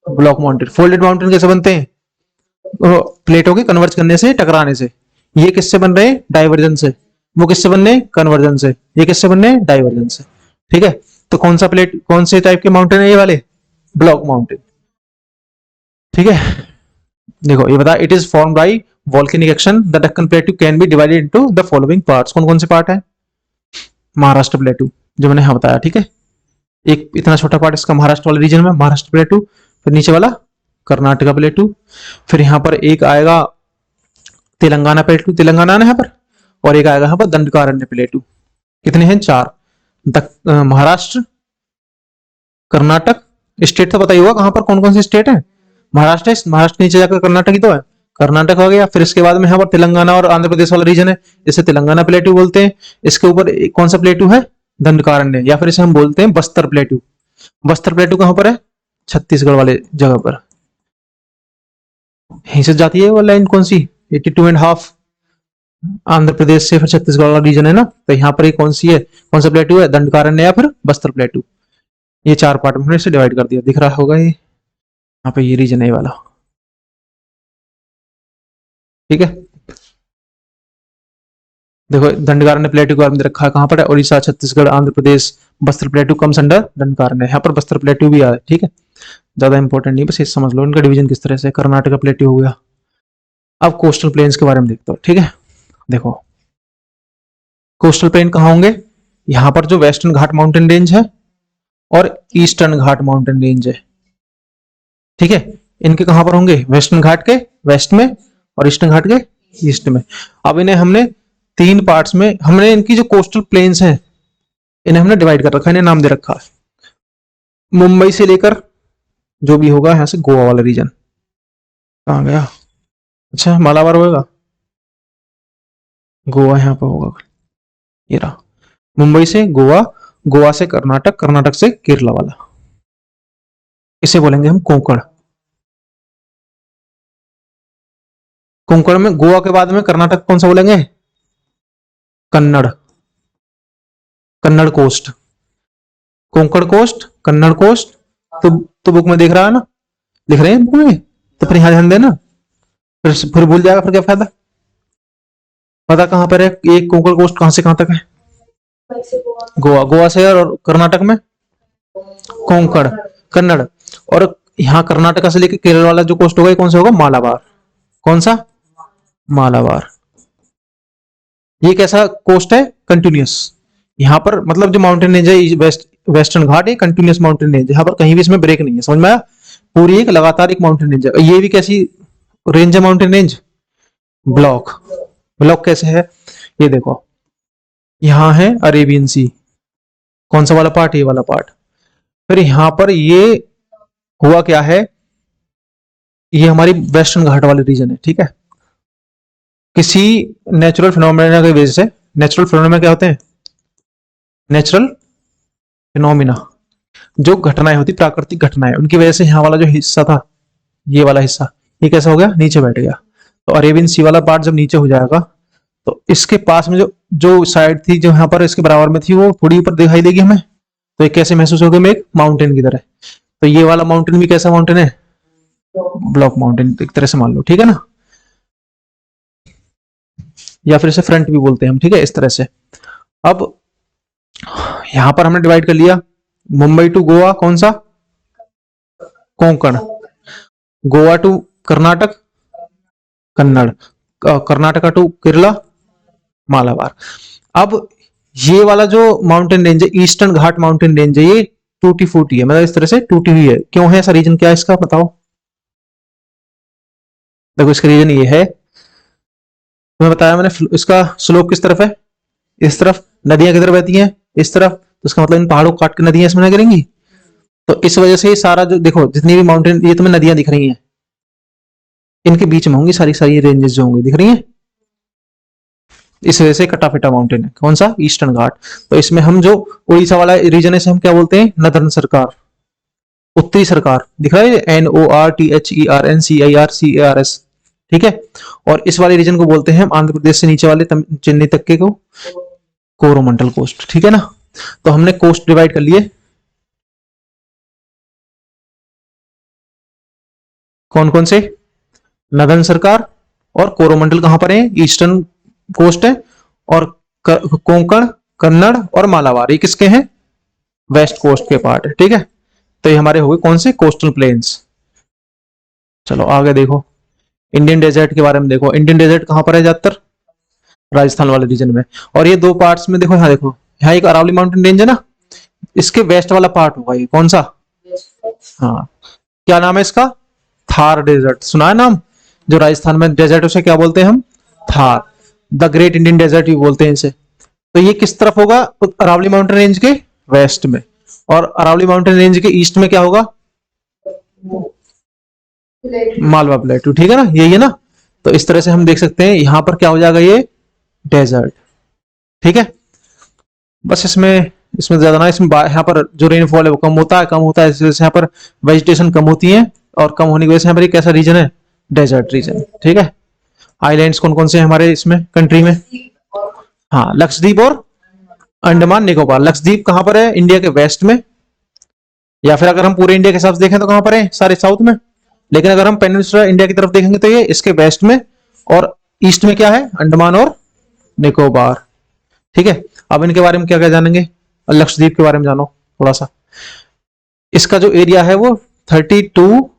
block mountain. Folded mountain कैसे बनते हैं, प्लेटों के कन्वर्ज करने से, टकराने से। ये किससे बन रहे हैं, डाइवर्जन से। वो किससे बन रहे हैं, कन्वर्जन से। ये किससे बन रहे हैं, डाइवर्जन से, ठीक है। तो कौन सा प्लेट, कौन से टाइप के माउंटेन है ये वाले, ब्लॉक माउंटेन, ठीक है। देखो ये बता, it is form by volcanic action, the Deccan प्लेटू can be divided into the following parts. कौन कौन से पार्ट है, महाराष्ट्र प्लेटू जो मैंने यहाँ बताया, ठीक है। एक इतना छोटा पार्ट इसका महाराष्ट्र वाले रीजन में, महाराष्ट्र प्लेटू। फिर नीचे वाला कर्नाटका प्लेटू। फिर यहाँ पर एक आएगा तेलंगाना प्लेटू, तेलंगाना है यहाँ पर। और एक आएगा यहाँ पर दंडकारण्य प्लेटू। कितने हैं, 4। महाराष्ट्र, कर्नाटक, स्टेट तो पता ही होगा कहां पर कौन कौन सी स्टेट है, महाराष्ट्र है, महाराष्ट्र नीचे जाकर कर्नाटक ही तो है, कर्नाटक हो गया। फिर इसके बाद में यहाँ पर तेलंगाना और आंध्र प्रदेश वाला रीजन है, इसे तेलंगाना प्लेटू बोलते हैं। इसके ऊपर कौन सा प्लेटू है, दंडकारण्य, या फिर इसे हम बोलते हैं बस्तर प्लेटू। बस्तर प्लेटू कहां पर है, छत्तीसगढ़ वाले जगह पर। यहीं से जाती है वो लाइन, कौन सी, 82.5, आंध्र प्रदेश से फिर छत्तीसगढ़ वाला रीजन है ना। तो यहाँ पर कौन सी है, कौन सा प्लेटू है, दंडकारण्य या फिर बस्तर प्लेटू। ये 4 पार्ट में इसे डिवाइड कर दिया, दिख रहा होगा ये, यहाँ पे ये रीजन है वाला, ठीक है। देखो दंडकारण्य प्लेटू के बारे में रखा है, कहां पर है, Orissa, Chhattisgarh, Andhra Pradesh. Bastar plateau comes under Dandakaranya, यहाँ पर बस्तर प्लेटू भी आया, ठीक है। ज्यादा इंपॉर्टेंट नहीं, बस ये समझ लो इनका डिवीजन किस तरह से। कर्नाटक प्लेटू हो गया। अब कोस्टल प्लेन्स के बारे में देखते हो, ठीक है। देखो कोस्टल प्लेन कहाँ होंगे, यहाँ पर जो वेस्टर्न घाट माउंटेन रेंज है और ईस्टर्न घाट माउंटेन रेंज है, ठीक है। इनके कहां पर होंगे, वेस्टर्न घाट के वेस्ट में और ईस्टर्न घाट के ईस्ट में। अब इन्हें हमने 3 पार्ट्स में, हमने इनकी जो कोस्टल प्लेन्स हैं इन्हें हमने डिवाइड कर रखा है, इन्हें नाम दे रखा है मुंबई से लेकर जो भी होगा यहां से गोवा वाला रीजन। कहां गया, अच्छा मालाबार होगा, गोवा यहाँ पर होगा, ये रहा मुंबई से गोवा, गोवा से कर्नाटक, कर्नाटक से केरला वाला, इसे बोलेंगे हम कोंकण। कोंकण में गोवा के बाद में कर्नाटक कौन सा बोलेंगे, Kannada, Kannada coast, Konkan coast, Kannada coast. तो बुक में देख रहा है ना, लिख रहे हैं बुक में, तो फिर यहां ध्यान देना, फिर भूल जाएगा, फिर क्या फायदा। पता कहां पर है, एक कोंकण कोस्ट कहां से कहां तक है, गोवा, गोवा से, और कर्नाटक में कोंकण, कन्नड़। और यहाँ कर्नाटक से लेकर केरल वाला जो कोस्ट होगा, कौन सा होगा, मालाबार। कौन सा, मालाबार। ये कैसा कोस्ट है, कंटिन्यूअस, यहाँ पर मतलब जो माउंटेन रेंज है वेस्टर्न घाट, ये कंटिन्यूस माउंटेन रेंज है, यहाँ पर कहीं भी इसमें ब्रेक नहीं है, समझ में आया? पूरी एक लगातार एक माउंटेन रेंज है। ये भी कैसी रेंज है माउंटेन रेंज? ब्लॉक। ब्लॉक कैसे है? ये देखो, यहाँ है अरेबियन सी, कौन सा वाला पार्ट? ये वाला पार्ट। फिर यहाँ पर ये हुआ क्या है, ये हमारी वेस्टर्न घाट वाली रीजन है, ठीक है। किसी नेचुरल फिनोमेना की वजह से, नेचुरल फिनोमेना क्या होते हैं? नेचुरल फिनोमिना, जो घटनाएं होती, प्राकृतिक घटनाएं, उनकी वजह से यहाँ वाला जो हिस्सा था, ये वाला हिस्सा, ये कैसा हो गया? नीचे बैठ गया। तो अरेबियन सी वाला पार्ट जब नीचे हो जाएगा, तो इसके पास में जो जो साइड थी, जो यहाँ पर इसके बराबर में थी, वो थोड़ी ऊपर दिखाई देगी हमें। तो ये कैसे महसूस होगा? में एक माउंटेन की तरह। तो ये वाला माउंटेन भी कैसा माउंटेन है? ब्लॉक माउंटेन एक तरह से मान लो, ठीक है ना। या फिर इसे फ्रंट भी बोलते हैं हम, ठीक है, इस तरह से। अब यहां पर हमने डिवाइड कर लिया, मुंबई टू गोवा कौन सा? कोंकण। गोवा टू कर्नाटक, कन्नड़। कर्नाटका टू केरला, मालाबार। अब ये वाला जो माउंटेन रेंज है, ईस्टर्न घाट माउंटेन रेंज है, ये टूटी फूटी है, मतलब इस तरह से टूटी हुई है। क्यों है ऐसा? रीजन क्या है इसका, बताओ। देखो इसका रीजन ये है, तुम्हें बताया मैंने, इसका स्लोप किस तरफ है? इस तरफ। नदियां किधर बहती हैं? इस तरफ। तो इसका मतलब इन पहाड़ों को काट के नदियां इसमें गिरेंगी। तो इस वजह से ये सारा जो देखो, जितनी भी माउंटेन, ये तुम्हें नदियां दिख रही हैं, इनके बीच में होंगी सारी सारी रेंजेस जो होंगी, दिख रही हैं। इस वजह से कटाफिटा माउंटेन है, कौन सा? ईस्टर्न घाट। तो इसमें हम जो उड़ीसा वाला रीजन है, इसे हम क्या बोलते हैं? नदर्न सरकार, उत्तरी सरकार। दिख रहा है? NORTHERNCIRCARS, ठीक है। और इस वाले रीजन को बोलते हैं हम, आंध्र प्रदेश से नीचे वाले चेन्नई तक के को, कोरोमंडल कोस्ट, ठीक है ना। तो हमने कोस्ट डिवाइड कर लिए, कौन कौन से? नदर्न सरकार और कोरोमंडल कहां पर है? ईस्टर्न कोस्ट है। और कोंकण, कन्नड़ और मालाबार, ये किसके हैं? वेस्ट कोस्ट के पार्ट है, ठीक है। तो ये हमारे हो गए कौन से? Coastal planes. चलो आगे देखो, इंडियन डेजर्ट के बारे में देखो। इंडियन डेजर्ट कहां पर है? ज्यादातर राजस्थान वाले रीजन में। और ये दो पार्ट्स में देखो, यहाँ देखो, यहाँ एक अरावली माउंटेन रेंज है ना, इसके वेस्ट वाला पार्ट होगा ये, कौन सा? हाँ, क्या नाम है इसका? थार डेजर्ट, सुना है नाम? जो राजस्थान में डेजर्ट, उसे क्या बोलते हैं हम? Thar. The great Indian desert भी बोलते हैं इसे। तो ये किस तरफ होगा? अरावली माउंटेन रेंज के वेस्ट में। और अरावली माउंटेन रेंज के ईस्ट में क्या होगा? मालवा प्लेटू, ठीक है ना, यही है ना। तो इस तरह से हम देख सकते हैं, यहां पर क्या हो जाएगा? ये डेजर्ट, ठीक है। बस इसमें इसमें ज्यादा ना, इसमें यहाँ पर जो रेनफॉल है वो कम होता है, कम होता है, इस वजह से यहाँ पर वेजिटेशन कम होती है, और कम होने की वजह से यहाँ पर एक ऐसा रीजन है, डेजर्ट रीजन, ठीक है। आइलैंड्स कौन कौन से हैं हमारे इसमें कंट्री में? हाँ, लक्षद्वीप और अंडमान निकोबार। लक्षद्वीप कहां पर है? इंडिया के वेस्ट में। या फिर अगर हम पूरे इंडिया के हिसाब से देखें तो कहां पर है? सारे साउथ में। लेकिन अगर हम पेनिनसुला इंडिया की तरफ देखेंगे तो ये इसके वेस्ट में, और ईस्ट में क्या है? अंडमान और निकोबार, ठीक है। अब इनके बारे में क्या क्या जानेंगे? लक्षद्वीप के बारे में जानो थोड़ा सा। इसका जो एरिया है वो 32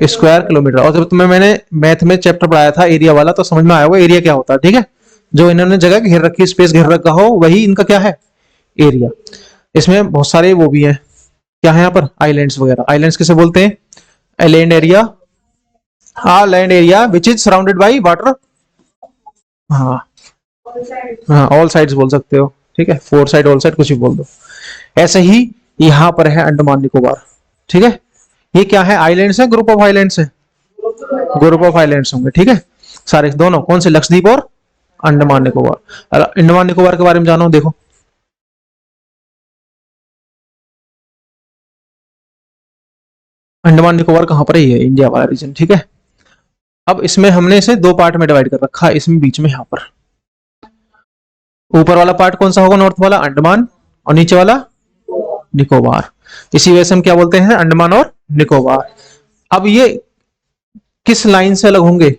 स्क्वायर किलोमीटर। और जब तुम्हें मैंने मैथ में चैप्टर पढ़ाया था एरिया वाला, तो समझ में आया वो एरिया क्या होता है, ठीक है। जो इन्होंने जगह घेर रखी, स्पेस घेर रखा हो, वही इनका क्या है? एरिया। इसमें बहुत सारे वो भी हैं, क्या है यहाँ पर? आइलैंड्स वगैरह। आइलैंड्स किसे बोलते हैं? Land area. हाँ, land area which is surrounded by water. हाँ हाँ, ऑल साइड्स बोल सकते हो, ठीक है, फोर साइड, ऑल साइड, कुछ भी बोल दो। ऐसे ही यहाँ पर है अंडमान निकोबार, ठीक है। ये क्या है? आइलैंड्स है, ग्रुप ऑफ आइलैंड्स है, ग्रुप ऑफ आइलैंड्स होंगे, ठीक है। सारे दोनों कौन से? लक्षद्वीप और अंडमान निकोबार। अंडमान निकोबार के बारे में जानो, देखो अंडमान निकोबार कहां पर है? ये इंडिया वाला रीजन, ठीक है। अब इसमें हमने इसे दो पार्ट में डिवाइड कर रखा है, इसमें बीच में यहाँ पर ऊपर वाला पार्ट कौन सा होगा? नॉर्थ वाला अंडमान, और नीचे वाला निकोबार। इसी वजह से हम क्या बोलते हैं? अंडमान और निकोबार। अब ये किस लाइन से अलग होंगे?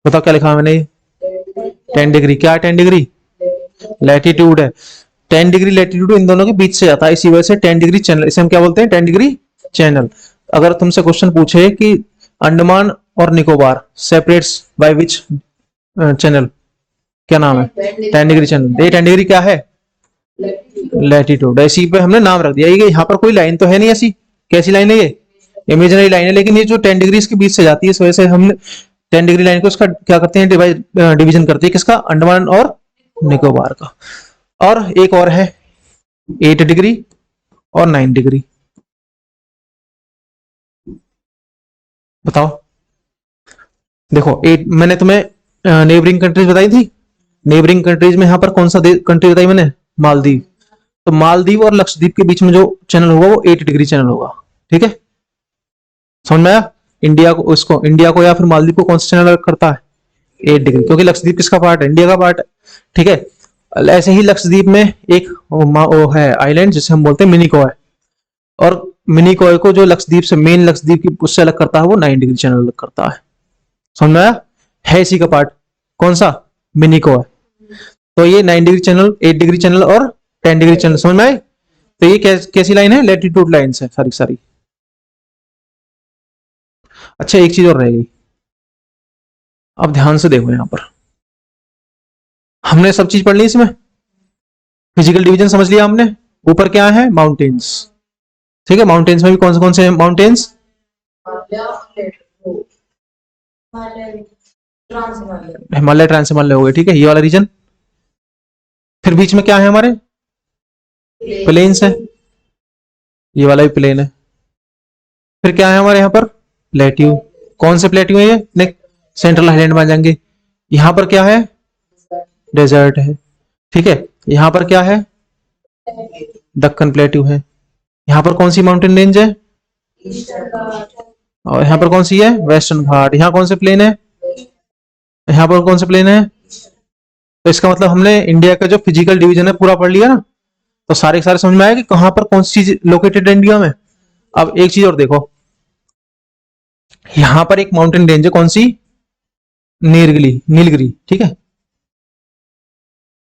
बताओ क्या लिखा है मैंने? 10 डिग्री। क्या है 10 डिग्री? लैटिट्यूड है। 10 डिग्री लैटिट्यूड इन दोनों के बीच से जाता है, इसी वजह से 10 डिग्री चैनल, इसे हम क्या बोलते हैं? 10 डिग्री चैनल। अगर तुमसे क्वेश्चन पूछे कि अंडमान और Nicobar separates by which channel, क्या नाम है? 10 डिग्री चैनल। ये 10 डिग्री क्या है? लैटिट्यूड। इसी पे हमने नाम रख दिया। ये यहाँ पर कोई लाइन तो है नहीं ऐसी। कैसी लाइन है ये? इमेजिनरी लाइन है, लेकिन ये जो 10 डिग्री के बीच से जाती है, इस वजह से हम 10 डिग्री लाइन को उसका क्या करते हैं, डिवीजन करते हैं। किसका? अंडमान और निकोबार का। और एक और है 8 डिग्री और 9 डिग्री। बताओ। देखो, मैंने तुम्हें नेबरिंग कंट्रीज बताई थी। नेबरिंग कंट्रीज में यहाँ पर कौन सा कंट्री बताई मैंने? मालदीव। तो मालदीव और लक्षद्वीप के बीच में जो चैनल होगा वो 8 डिग्री चैनल होगा। ठीक है, समझ में आया? इंडिया को या फिर मालदीव को कौन सा चैनल अलग करता है? 8 डिग्री, क्योंकि लक्षद्वीप किसका पार्ट है? इंडिया का पार्ट है। ठीक है, ऐसे ही लक्षद्वीप में एक वो है आइलैंड जिसे हम बोलते हैं मिनिकॉय। और मिनिकॉय को जो लक्षद्वीप से, मेन लक्षद्वीप की उससे अलग करता है, वो 9 डिग्री चैनल अलग करता है। समझ में आया? है इसी का पार्ट। कौन सा? मिनिकॉय। तो ये 9 डिग्री चैनल, 8 डिग्री चैनल और 10 डिग्री चैनल। समझ में आए? तो ये कैसी लाइन है? लैटिट्यूड लाइन है सारी सारी। अच्छा, एक चीज और रहेगी, अब ध्यान से देखो। यहां पर हमने सब चीज पढ़ ली इसमें। फिजिकल डिवीजन समझ लिया हमने। ऊपर क्या है? माउंटेन्स। ठीक है, माउंटेन्स में भी कौन से माउंटेन्स? हिमालय, ट्रांस हिमालय हो गए। ठीक है, ये वाला रीजन। फिर बीच में क्या है हमारे? प्लेन्स है। ये वाला भी प्लेन है। फिर क्या है हमारे यहाँ पर? प्लेट्यू। कौन से प्लेट्यू है ये? नेक सेंट्रल हाईलैंड में आ जाएंगे। यहाँ पर क्या है? डेजर्ट है। ठीक है, यहाँ पर क्या है? दक्कन प्लेट्यू है। यहाँ पर कौन सी माउंटेन रेंज है? और यहाँ पर कौन सी है? वेस्टर्न घाट। यहाँ कौन से प्लेन है? यहाँ पर कौन से प्लेन है? तो इसका मतलब हमने इंडिया का जो फिजिकल डिवीजन है पूरा पढ़ लिया ना। तो सारे सारे समझ में आया कि कहां पर कौन सी चीज लोकेटेड है इंडिया में। अब एक चीज और देखो, यहां पर एक माउंटेन रेंज है। कौन सी? नीलगिरी। नीलगिरी। ठीक है,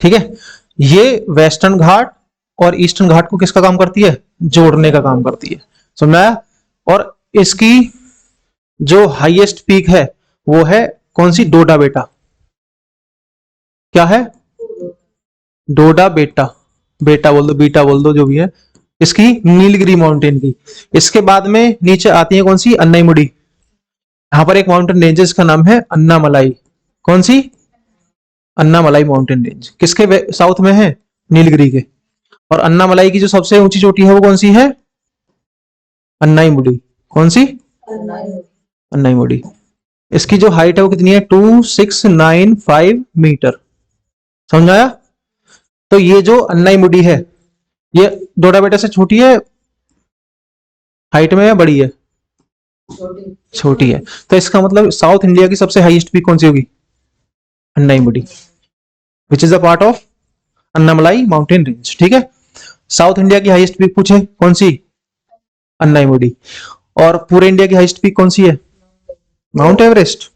ठीक है। ये वेस्टर्न घाट और ईस्टर्न घाट को किसका काम करती है? जोड़ने का काम करती है। समझ में आया? और इसकी जो हाईएस्ट पीक है वो है कौन सी? डोडा बेटा। क्या है? डोडा बेटा। बेटा बोल दो, बीटा बोल दो, जो भी है। इसकी नीलगिरी माउंटेन की। इसके बाद में नीचे आती है कौन सी? अन्नाईमुडी। यहां पर एक माउंटेन रेंज है, इसका नाम है अन्नामलाई। कौन सी? Annamalai mountain range. किसके साउथ में है? नीलगिरी के। और अन्नामलाई की जो सबसे ऊंची चोटी है वो कौन सी है? अन्नाईमुडी। कौन सी? अन्नाईमुडी। इसकी जो हाइट है वो कितनी है? 2695 मीटर। समझ आया? तो ये जो अन्नाईमुडी है, ये डोडा बेटा से छोटी है हाइट में या बड़ी है? छोटी है। तो इसका मतलब साउथ इंडिया की सबसे हाईएस्ट पीक कौन सी होगी? Anaimudi, which is the part of Annamalai mountain range. ठीक है, साउथ इंडिया की हाईएस्ट पीक पूछे कौन सी? अन्नाईमुडी। और पूरे इंडिया की हाईएस्ट पीक कौन सी है? Mount Everest.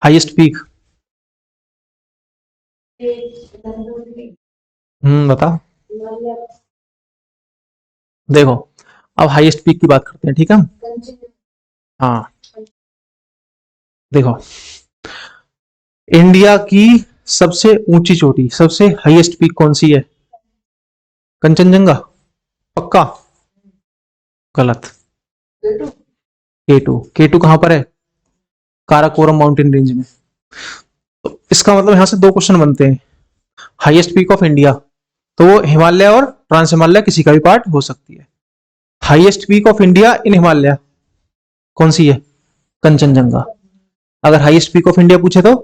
Highest peak. बताओ। देखो, अब हाईएस्ट पीक की बात करते हैं। ठीक है, हाँ देखो, इंडिया की सबसे ऊंची चोटी, सबसे हाईएस्ट पीक कौन सी है? कंचनजंगा। पक्का? गलत। केटू। केटू कहां पर है? काराकोरम माउंटेन रेंज में। तो इसका मतलब यहां से दो क्वेश्चन बनते हैं। हाईएस्ट पीक ऑफ इंडिया, तो वो हिमालय और ट्रांस हिमालय किसी का भी पार्ट हो सकती है। Highest peak of India in Himalaya कौन सी है? कंचनजंगा। अगर हाईएस्ट पीक ऑफ इंडिया पूछे तो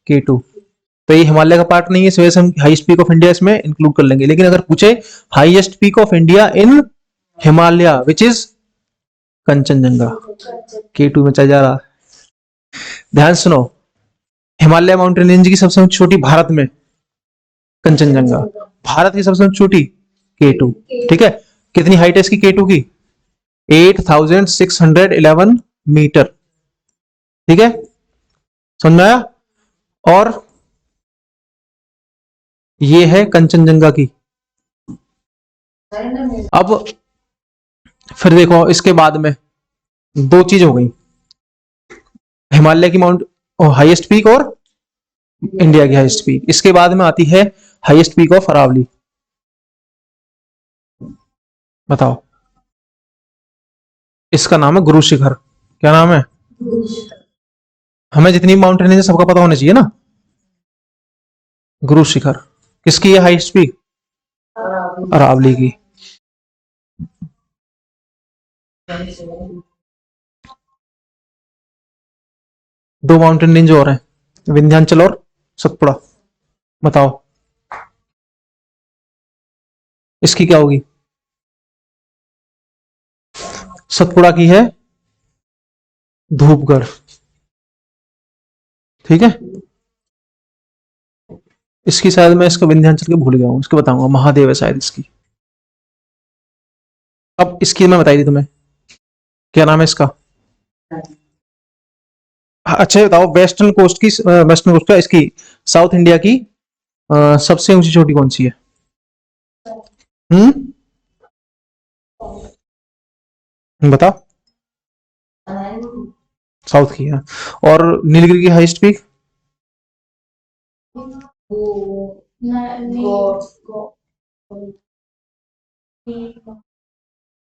केटू। तो ये हिमालय का पार्ट नहीं है, इस वजह से हम हाईएस्ट पीक ऑफ इंडिया इसमें इंक्लूड कर लेंगे। लेकिन अगर पूछे highest peak of India in Himalaya which is Kanchenjunga, K two में चल जा रहा। ध्यान सुनो, हिमालय माउंटेन रेंज की सबसे छोटी भारत में कंचनजंगा, भारत की सबसे छोटी केटू। ठीक है, कितनी हाइट है इसकी केटू की? 8611 मीटर। ठीक है, समझ में आया? और ये है कंचनजंगा की। अब फिर देखो, इसके बाद में दो चीज हो गई, हिमालय की माउंट हाईएस्ट पीक और इंडिया की हाईएस्ट पीक। इसके बाद में आती है हाईएस्ट पीक ऑफ अरावली। बताओ। इसका नाम है गुरु शिखर। क्या नाम है? हमें जितनी माउंटेन रेंज है सबका पता होना चाहिए ना। गुरु शिखर किसकी है हाईएस्ट पीक? अरावली की। दो माउंटेन रेंज और हैं, विंध्याचल और सतपुड़ा। बताओ इसकी क्या होगी? सतपुड़ा की है धूपगढ़। ठीक है। इसकी शायद मैं इसका विंध्याचल के भूल गया हूँ, इसके बताऊंगा, महादेव है शायद इसकी। अब इसकी मैं बताई दी तुम्हें, क्या नाम है इसका? अच्छा ये बताओ, वेस्टर्न कोस्ट की, वेस्टर्न कोस्ट का इसकी, साउथ इंडिया की सबसे ऊंची चोटी कौन सी है? हम्म, बताओ। साउथ की है। और नीलगिरी की हाईएस्ट पीक?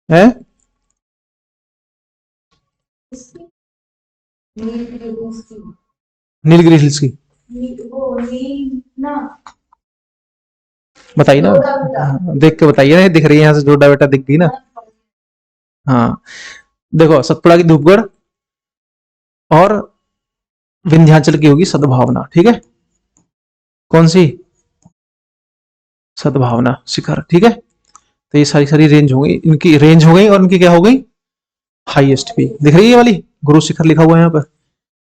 है नीलगिरी हिल्स की। बताइए ना। हाँ, देख के बताइए ना, दिख रही है यहाँ से, जोड़ा बेटा दिख गई ना। हाँ, देखो सतपुड़ा की धूपगढ़ और विंध्याचल की होगी सद्भावना। ठीक है। कौन सी? सद्भावना शिखर। ठीक है। तो ये सारी सारी रेंज हो गई, इनकी रेंज हो गई, और इनकी क्या हो गई? Highest peak. दिख रही है ये वाली, गुरु शिखर लिखा हुआ है यहाँ पर।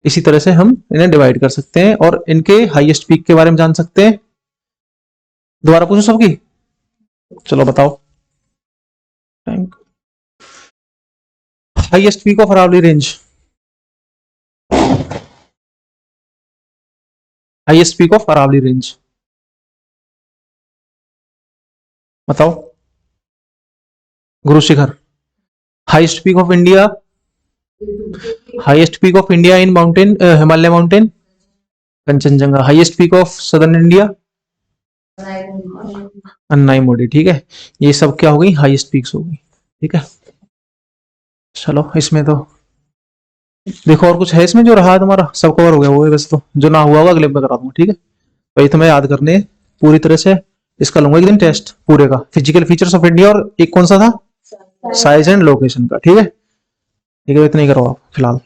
इसी तरह से हम इन्हें डिवाइड कर सकते हैं और इनके हाईएस्ट पीक के बारे में जान सकते हैं। दोबारा पूछो सबकी। चलो बताओ। Highest peak of Aravalli range. Highest peak of Aravalli range बताओ। Guru Shikhar. Highest peak of India. Highest peak of India in mountain, Himalaya mountain, Kanchenjunga. Highest peak of southern India, Anaimudi. ठीक है। ये सब क्या हो गई? हाईएस्ट पीक्स हो गई। ठीक है। चलो इसमें तो देखो, और कुछ है इसमें जो रहा है तुम्हारा? सब कवर हो गया वो है, वैसे तो जो ना हुआ होगा अगले में करा दूंगा। ठीक है। वही तुम्हें याद करने हैं पूरी तरह से। इसका लूंगा एक दिन टेस्ट पूरे का, फिजिकल फीचर्स ऑफ इंडिया, और एक कौन सा था? साइज एंड लोकेशन का। ठीक है। ठीक है, इतना ही करो आप फिलहाल।